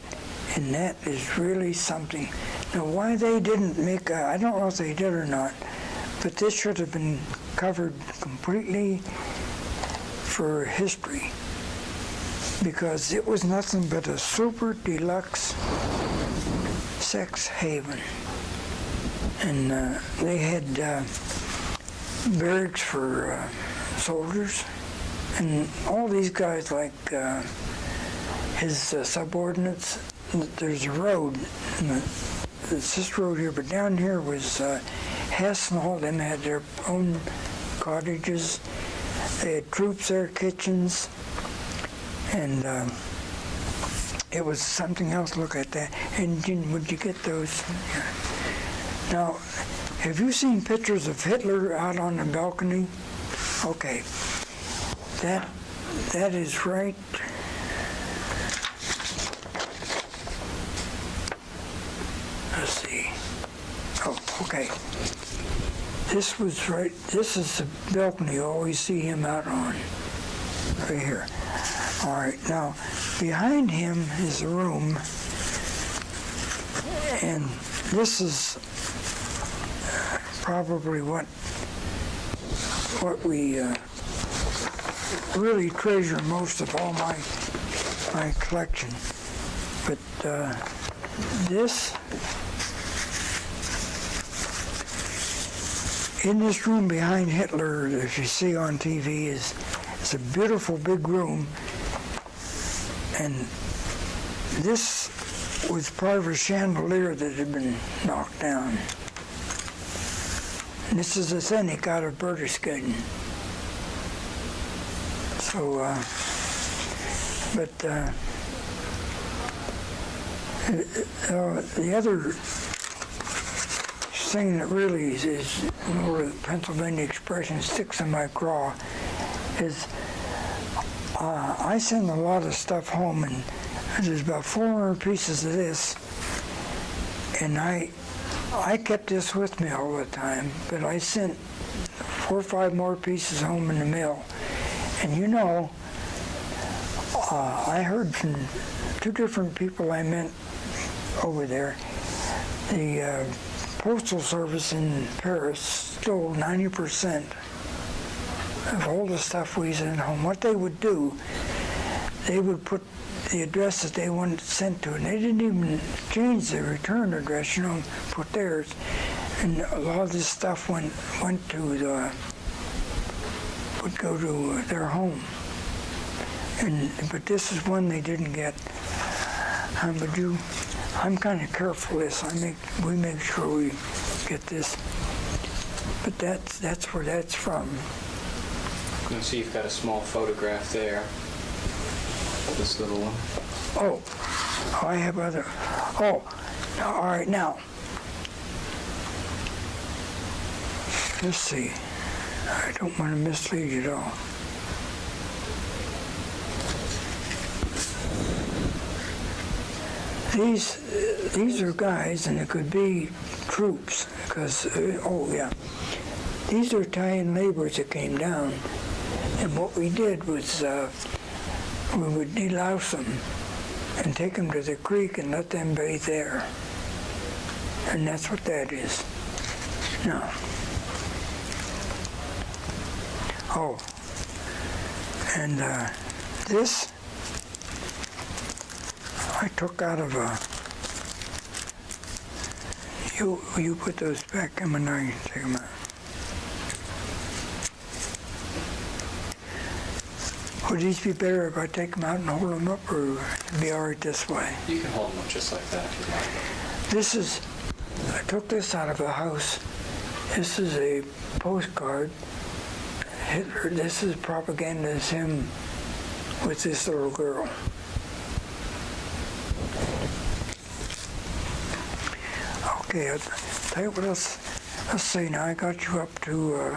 and that is really something. Now, why they didn't make I don't know if they did or not, but this should have been covered completely for history, because it was nothing but a super deluxe sex haven. And they had barracks for soldiers, and all these guys, like his subordinates. There's a road, and it's this road here, but down here was Hess and all of them had their own cottages. They had troops there, kitchens, and it was something else. Look at that. And would you get those? Yeah. Now, have you seen pictures of Hitler out on the balcony? Okay, that is right. Let's see. Oh, okay. This was right. This is the balcony you always see him out on. right here. All right, now behind him is a room, and this is probably what we really treasure most of all my collection. But this, in this room behind Hitler, as you see on TV, is a beautiful big room, and this was part of a chandelier that had been knocked down. And this is authentic out of Berchtesgaden. So, the other thing that really is more of the Pennsylvania expression, sticks in my craw, is I send a lot of stuff home, and there's about 400 pieces of this, and I kept this with me all the time, but I sent 4 or 5 more pieces home in the mail. And you know, I heard from 2 different people I met over there. The Postal Service in Paris stole 90% of all the stuff we sent home. What they would do, they would put the address that they wanted sent to, and they didn't even change the return address, you know, put theirs. And a lot of this stuff went to the, would go to their home. But this is one they didn't get. I'm kind of careful this. We make sure we get this. But that's where that's from. You can see you've got a small photograph there. This little one. Oh, I have other. Oh, all right, now. Let's see. I don't want to mislead you at all. These are guys, and it could be troops, because, oh yeah. These are Italian laborers that came down, and what we did was we would delouse them and take them to the creek and let them bathe there. And that's what that is. Now, oh, and this I took out of a, you put those back in and I take them out. Would these be better if I take them out and hold them up, or would it be all right this way? You can hold them up just like that if you like. This is, I took this out of a house. This is a postcard. Hitler, this is propaganda, it's him with this little girl. Okay, I'll tell you what else. Let's see, now I got you up to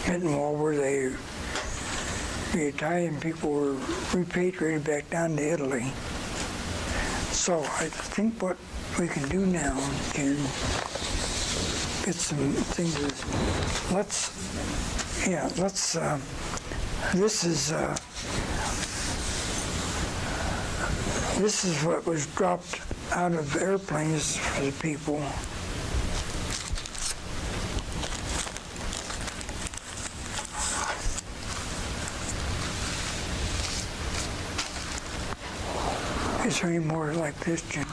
Mittenwald, where the Italian people were repatriated back down to Italy. So I think what we can do now is get some things. This is what was dropped out of airplanes for the people. Is there any more like this, Jim?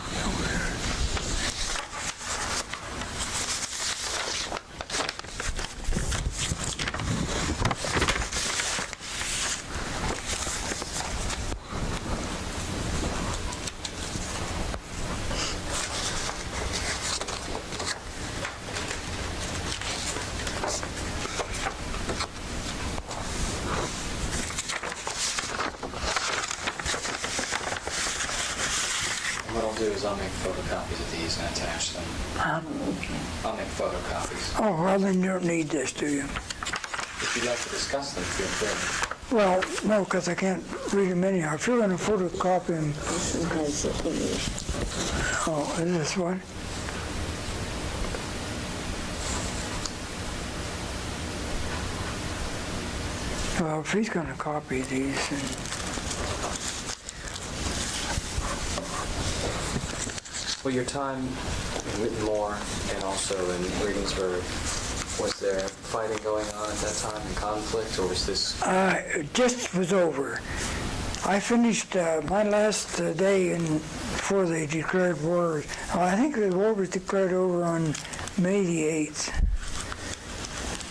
What I'll do is I'll make photocopies of these and attach them. I'll make photocopies. Oh, well, then you don't need this, do you? If you'd like to discuss them, feel free. Well, no, because I can't read them anyhow. If you're going to photocopy them... This one has the English. Oh, is this one? Well, if he's going to copy these, and Well, your time in Whitmore and also in Regensburg, was there fighting going on at that time and conflict, or was this? it just was over. I finished my last day before they declared war. I think the war was declared over on May the 8th.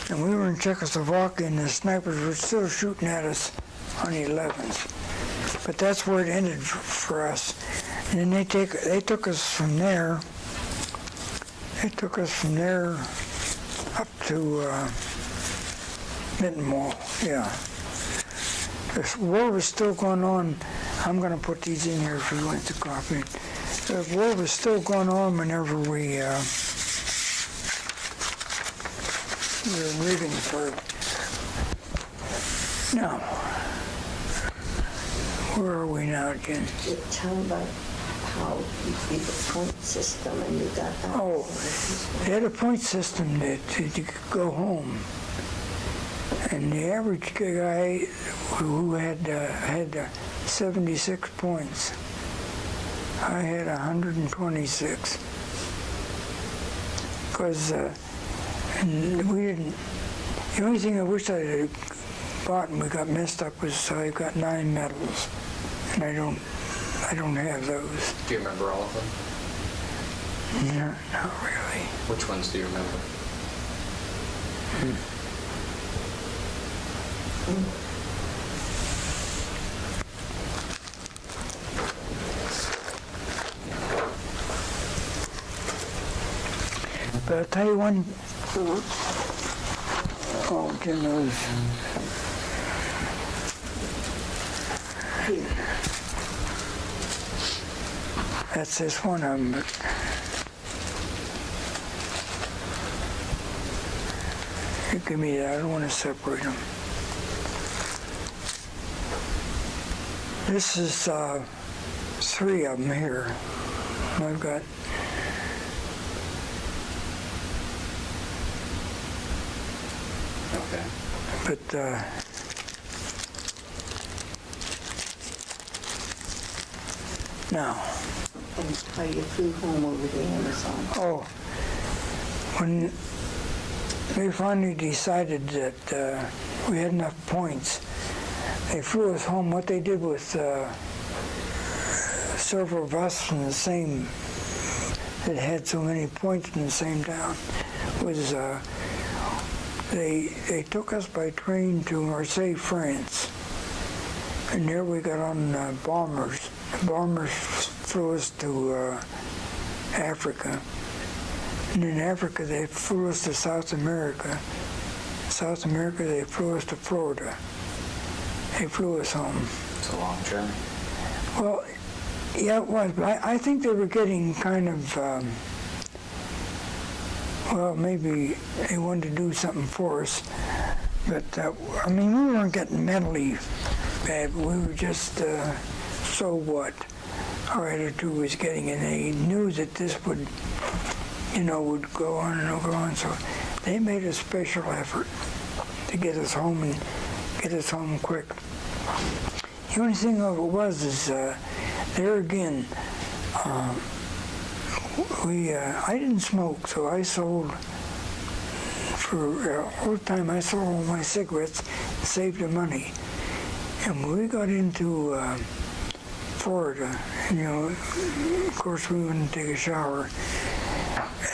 And we were in Czechoslovakia, and the snipers were still shooting at us on the 11th. But that's where it ended for us. And then they took us from there. They took us from there up to Mittenwald. Yeah. The war was still going on. I'm going to put these in here if you want to copy. The war was still going on whenever we were in Regensburg. Now, where are we now again? Tell them about how you did the point system and you got that. Oh, they had a point system that you could go home. And the average guy who had 76 points, I had 126. Because we didn't, the only thing I wish I had bought and we got messed up was I got 9 medals. And I don't have those. Do you remember all of them? No, not really. Which ones do you remember? But I'll tell you one. Oh, Jim knows. That's this one of them, but you give me that. I don't want to separate them. This is 3 of them here. I've got Okay. but now. And how you flew home over the Amazon. Oh, when they finally decided that we had enough points, they flew us home. What they did with several of us from the same, that had so many points in the same town, was they took us by train to Marseille, France. And there we got on bombers. The bombers flew us to Africa. And in Africa, they flew us to South America. South America, they flew us to Florida. They flew us home. It's a long journey. Well, yeah, it was. But I think they were getting kind of, well, maybe they wanted to do something for us. But, I mean, we weren't getting mentally bad. But we were just, so what? Our attitude was getting, and they knew that this would, would go on and go on. So they made a special effort to get us home and get us home quick. The only thing of it was is there again, I didn't smoke, so I sold for all the time. I sold all my cigarettes, saved the money, and when we got into Florida, of course we went to take a shower,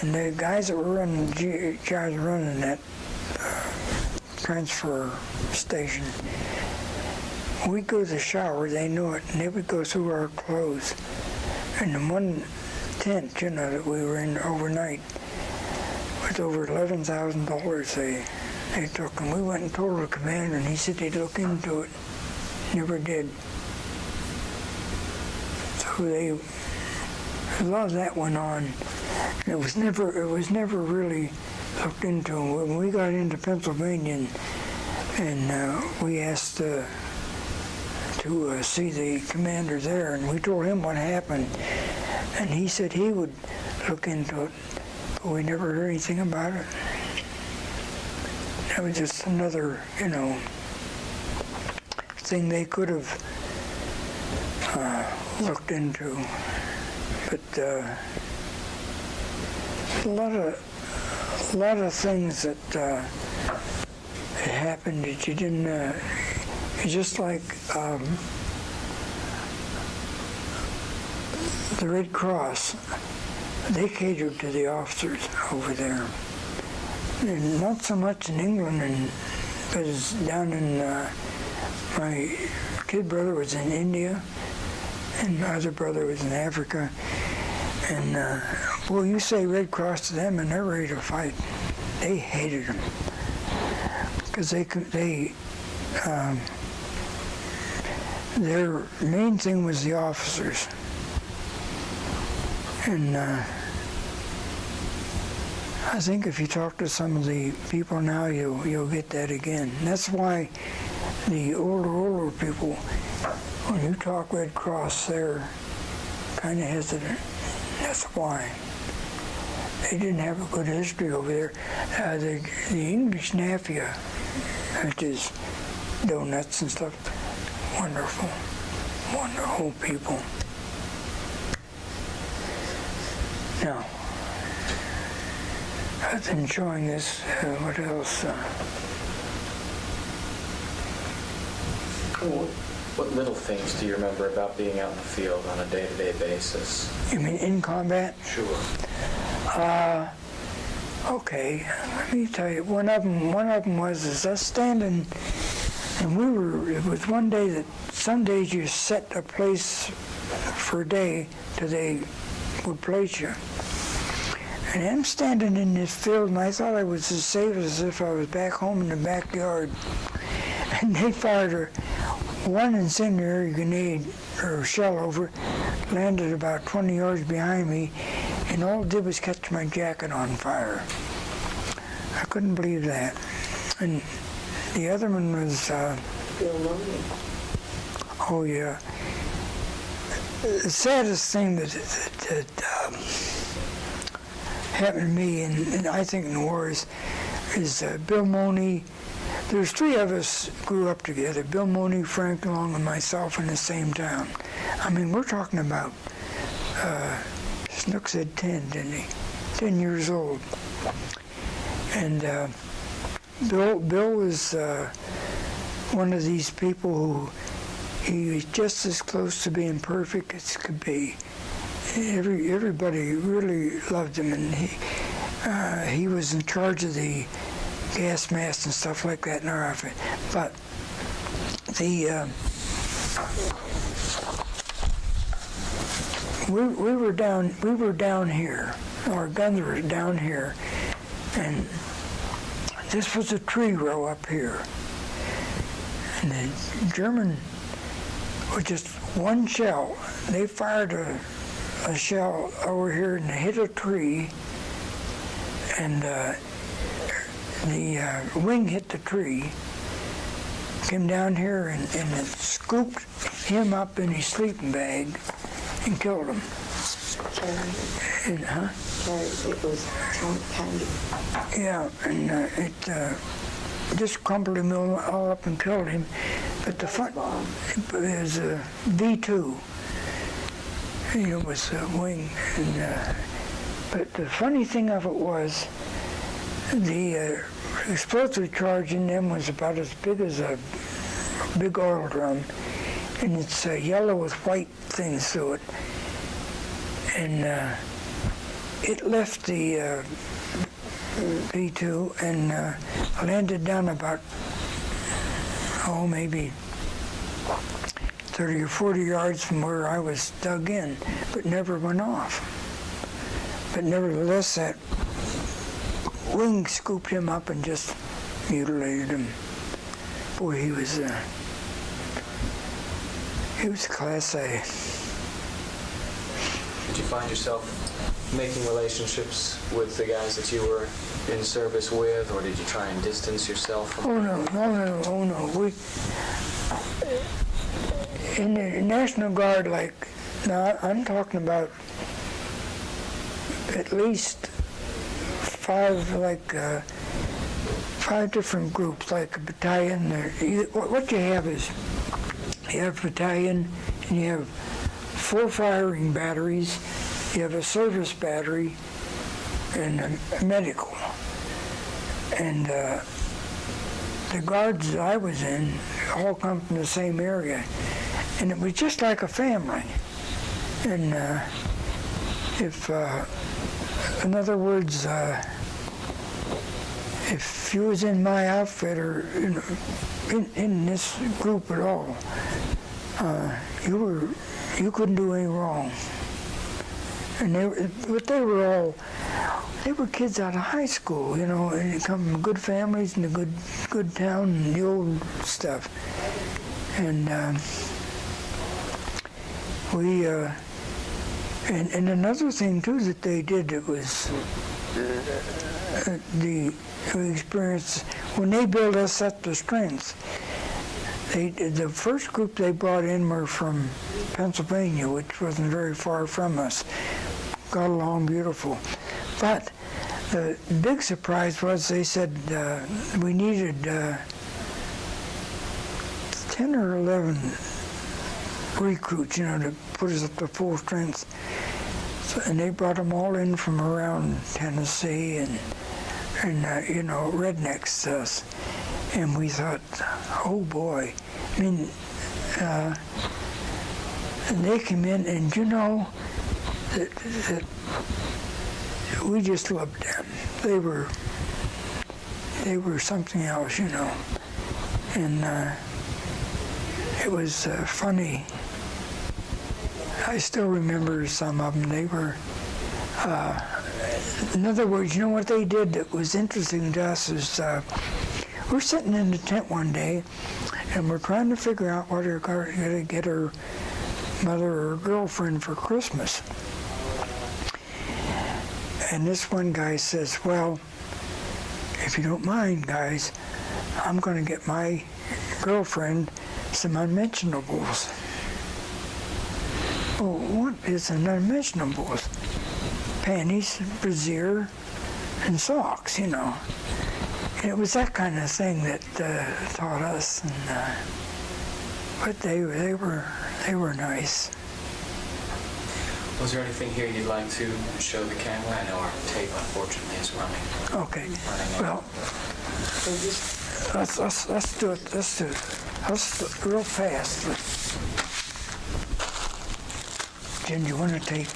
and the guys that were running that transfer station, we'd go to the shower, they knew it, and they would go through our clothes. And the one tent, that we were in overnight, was over $11,000 they took. And we went and told the commander, and he said they'd look into it. Never did. So a lot of that went on. It was never really looked into. When we got into Pennsylvania, and we asked to see the commander there, and we told him what happened, and he said he would look into it, but we never heard anything about it. That was just another, thing they could have looked into. But a lot of things that happened that you didn't. It's just like the Red Cross. They catered to the officers over there. And not so much in England, because down in my kid brother was in India, and my other brother was in Africa. And boy, you say Red Cross to them, and they're ready to fight. They hated them because their main thing was the officers. And I think if you talk to some of the people now, you'll get that again. And that's why the older people, when you talk Red Cross, they're kind of hesitant. That's why. They didn't have a good history over there. The English Mafia, which is donuts and stuff, wonderful, wonderful people. Now, I was enjoying this. What else? What little things do you remember about being out in the field on a day-to-day basis? You mean in combat? Sure. Okay, let me tell you. One of them was us standing, and it was one day that some days you set a place for a day till they would place you. And I'm standing in this field, and I thought I was as safe as if I was back home in the backyard. And they fired one incendiary grenade or shell over, landed about 20 yards behind me, and all it did was catch my jacket on fire. I couldn't believe that. And the other one was... oh, yeah. The saddest thing that happened to me, and I think in the war, is Bill Money. There's three of us grew up together, Bill Money, Frank Long, and myself in the same town. I mean, we're talking about, Snook said 10, didn't he? 10 years old. And Bill was one of these people who, he was just as close to being perfect as could be. Everybody really loved him, and he was in charge of the gas masks and stuff like that in our outfit. But we were down here. Our guns were down here, and this was a tree row up here. And the German, with just one shell, they fired a shell over here and hit a tree, and the wing hit the tree, came down here and it scooped him up in his sleeping bag and killed him. It was candy. Yeah, and it just crumpled him all up and killed him. But the fun, it was a V2. It was a wing. And, but the funny thing of it was, the explosive charge in them was about as big as a big oil drum, and it's yellow with white things through it. And it left the V2 and landed down about, maybe 30 or 40 yards from where I was dug in, but never went off. But nevertheless, that wing scooped him up and just mutilated him. Boy, he was Class A. Did you find yourself making relationships with the guys that you were in service with, or did you try and distance yourself from them? Oh no. We in the National Guard, now I'm talking about at least five different groups, like a battalion. What you have is You have a battalion, and you have 4 firing batteries, you have a service battery, and a medical. And the guards I was in all come from the same area. And it was just like a family. And in other words, if you was in my outfit or in this group at all, you couldn't do any wrong. And they were kids out of high school, you know, and they come from good families and a good town and the old stuff. And and another thing too that they did, it was the experience when they built us up to strength. The first group they brought in were from Pennsylvania, which wasn't very far from us. Got along beautiful. But the big surprise was they said we needed 10 or 11 recruits, you know, to put us up to full strength. So, and they brought them all in from around Tennessee and you know, rednecks to us. And we thought, oh boy. I mean, and they came in, and you know, that we just loved them. They were something else, you know. And it was funny. I still remember some of them. They were, in other words, you know what they did that was interesting to us is we're sitting in the tent one day, and we're trying to figure out what we're going to get her mother or girlfriend for Christmas. And this one guy says, well, if you don't mind, guys, I'm going to get my girlfriend some unmentionables. Well, what is an unmentionables? Panties, brassiere, and socks, you know. And it was that kind of thing that taught us. And, but they were nice. Was there anything here you'd like to show the camera? I know our tape, unfortunately, is running. Okay. Well, let's do it. Let's do it real fast. Jen, you want to take?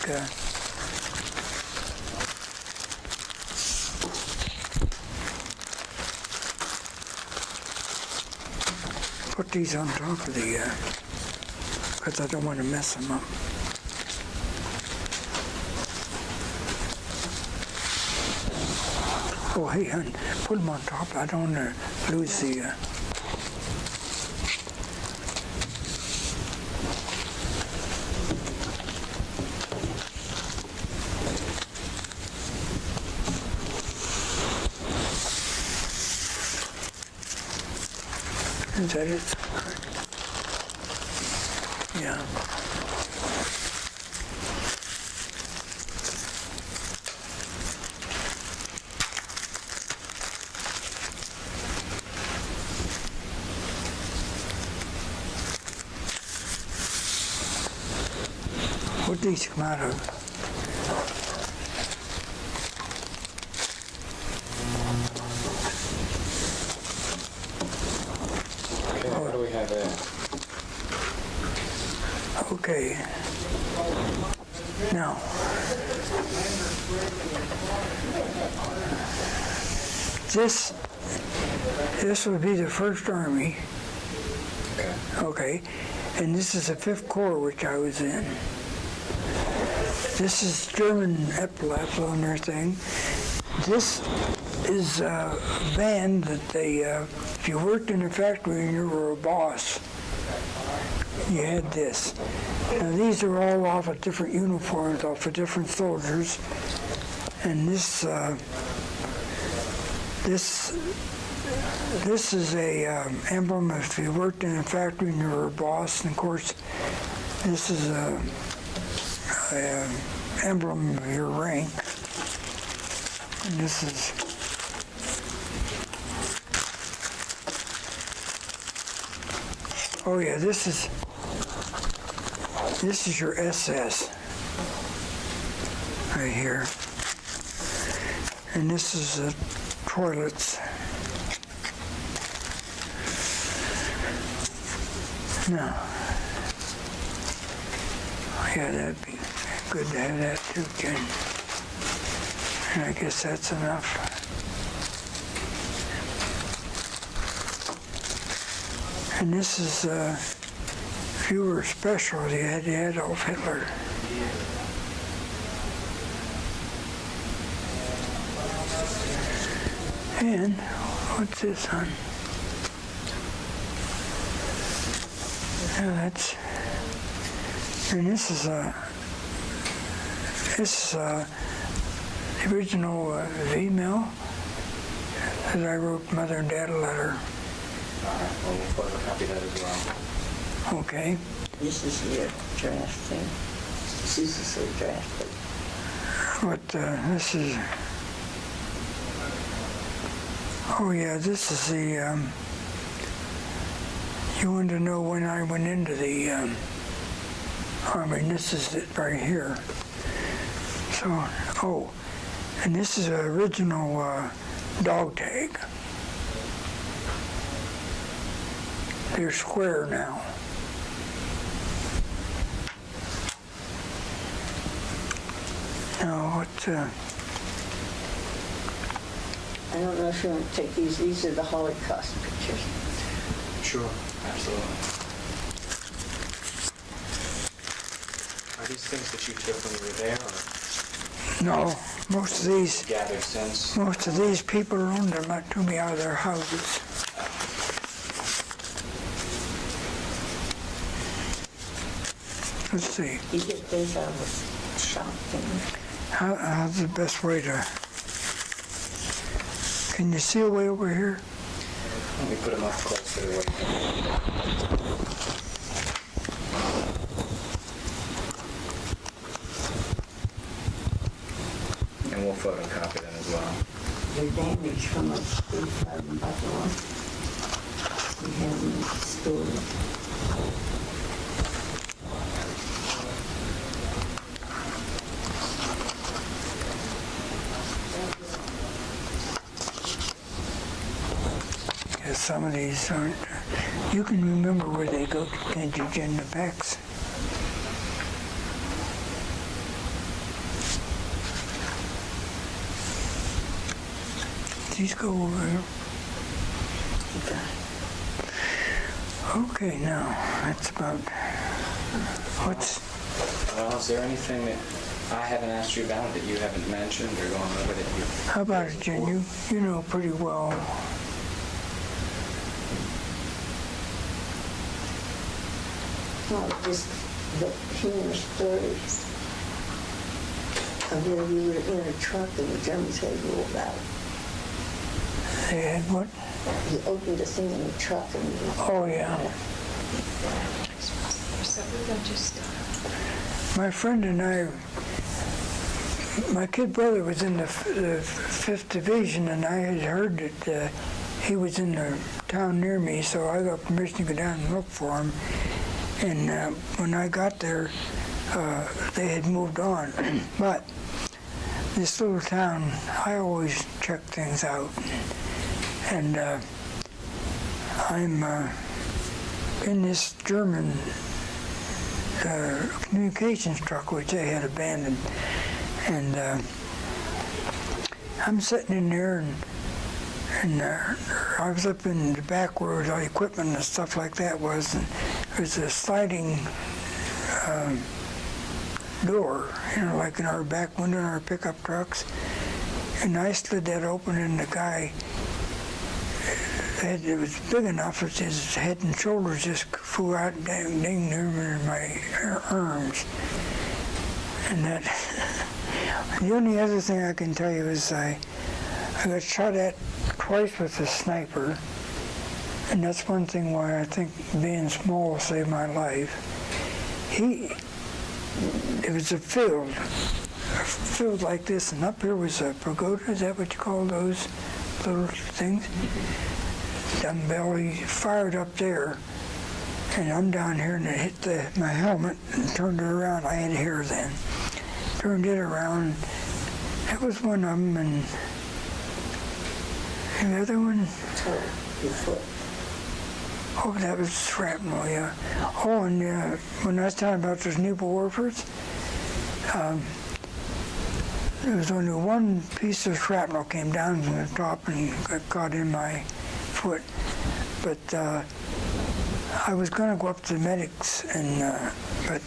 Put these on top of the, because I don't want to mess them up. Oh, hey, hon, put them on top. I don't want to lose the... Is that it? Yeah. What do these come out of? What do we have there? Okay. Now, this would be the First Army. Okay. And this is the 5th Corps, which I was in. This is German epaulets on their thing. This is a band that they, if you worked in a factory and you were a boss, you had this. Now these are all off of different uniforms, off of different soldiers. And this is a emblem if you worked in a factory and you were a boss. And of course, this is a emblem of your rank. And this is oh yeah, this is This is your SS right here. And this is the toilets. Now, yeah, that'd be good to have that too, Jen. And I guess that's enough. And this is, if you were special, you had the Adolf Hitler. And what's this on? Yeah, that's, and this is the original email that I wrote Mother and Dad a letter. All right, well, we'll photocopy that as well. Okay. This is your draft thing. This is the draft thing. What this is? Oh yeah, this is the. You wanted to know when I went into the Army. This is it right here. So, oh, and this is an original dog tag. They're square now. Now what? I don't know if you want to take these. These are the Holocaust pictures. Sure, absolutely. Are these things that you took when you were there, or No, most of these. gathered since? Most of these people owned them to me out of their houses. Let's see. You get these out of the shop thing. How's the best way to... Can you see a way over here? Let me put them up close to the way. And we'll photocopy them as well. They're damaged from a street fire in Buffalo. We have them stored. Yeah, some of these aren't... You can remember where they go, can't you, Jen, the backs? These go over here. Okay, now, that's about... What's... Well, is there anything that I haven't asked you about that you haven't mentioned or gone over that you... How about it, Jen? You know pretty well. Well, just the humorous stories of where you were in a truck and the Germans had rolled out. They had what? You opened the thing in the truck and you... Oh, yeah. My friend and I, my kid brother was in the 5th Division, and I had heard that he was in the town near me, so I got permission to go down and look for him. And when I got there, they had moved on. But this little town, I always check things out. And I'm in this German communications truck, which they had abandoned. And I'm sitting in there, and I was up in the back where all the equipment and stuff like that was, and there's a sliding door, like in our back window in our pickup trucks. And I slid that open, and the guy, it was big enough that his head and shoulders just flew out and dang near in my arms. And that, the only other thing I can tell you is I got shot at twice with a sniper, and that's one thing why I think being small saved my life. It was a field like this, and up here was a pagoda. Is that what you call those little things? Dumbbell. He fired up there, and I'm down here, and it hit my helmet and turned it around. I had hair then. Turned it around. That was one of them, and the other one, Oh, your foot. oh, that was shrapnel, yeah. Oh, and when I was talking about those newborn orphans, there was only one piece of shrapnel came down from the top and got caught in my foot. But I was going to go up to the medics, but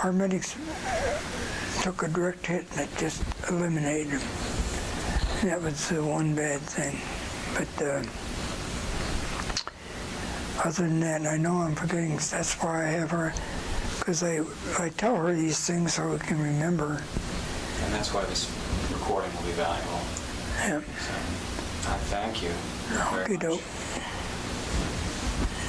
our medics took a direct hit and it just eliminated him. And that was the one bad thing. But other than that, I know I'm forgetting. That's why I have her, because I tell her these things so we can remember. And that's why this recording will be valuable. Yeah. So, I thank you very Okay, much. dope.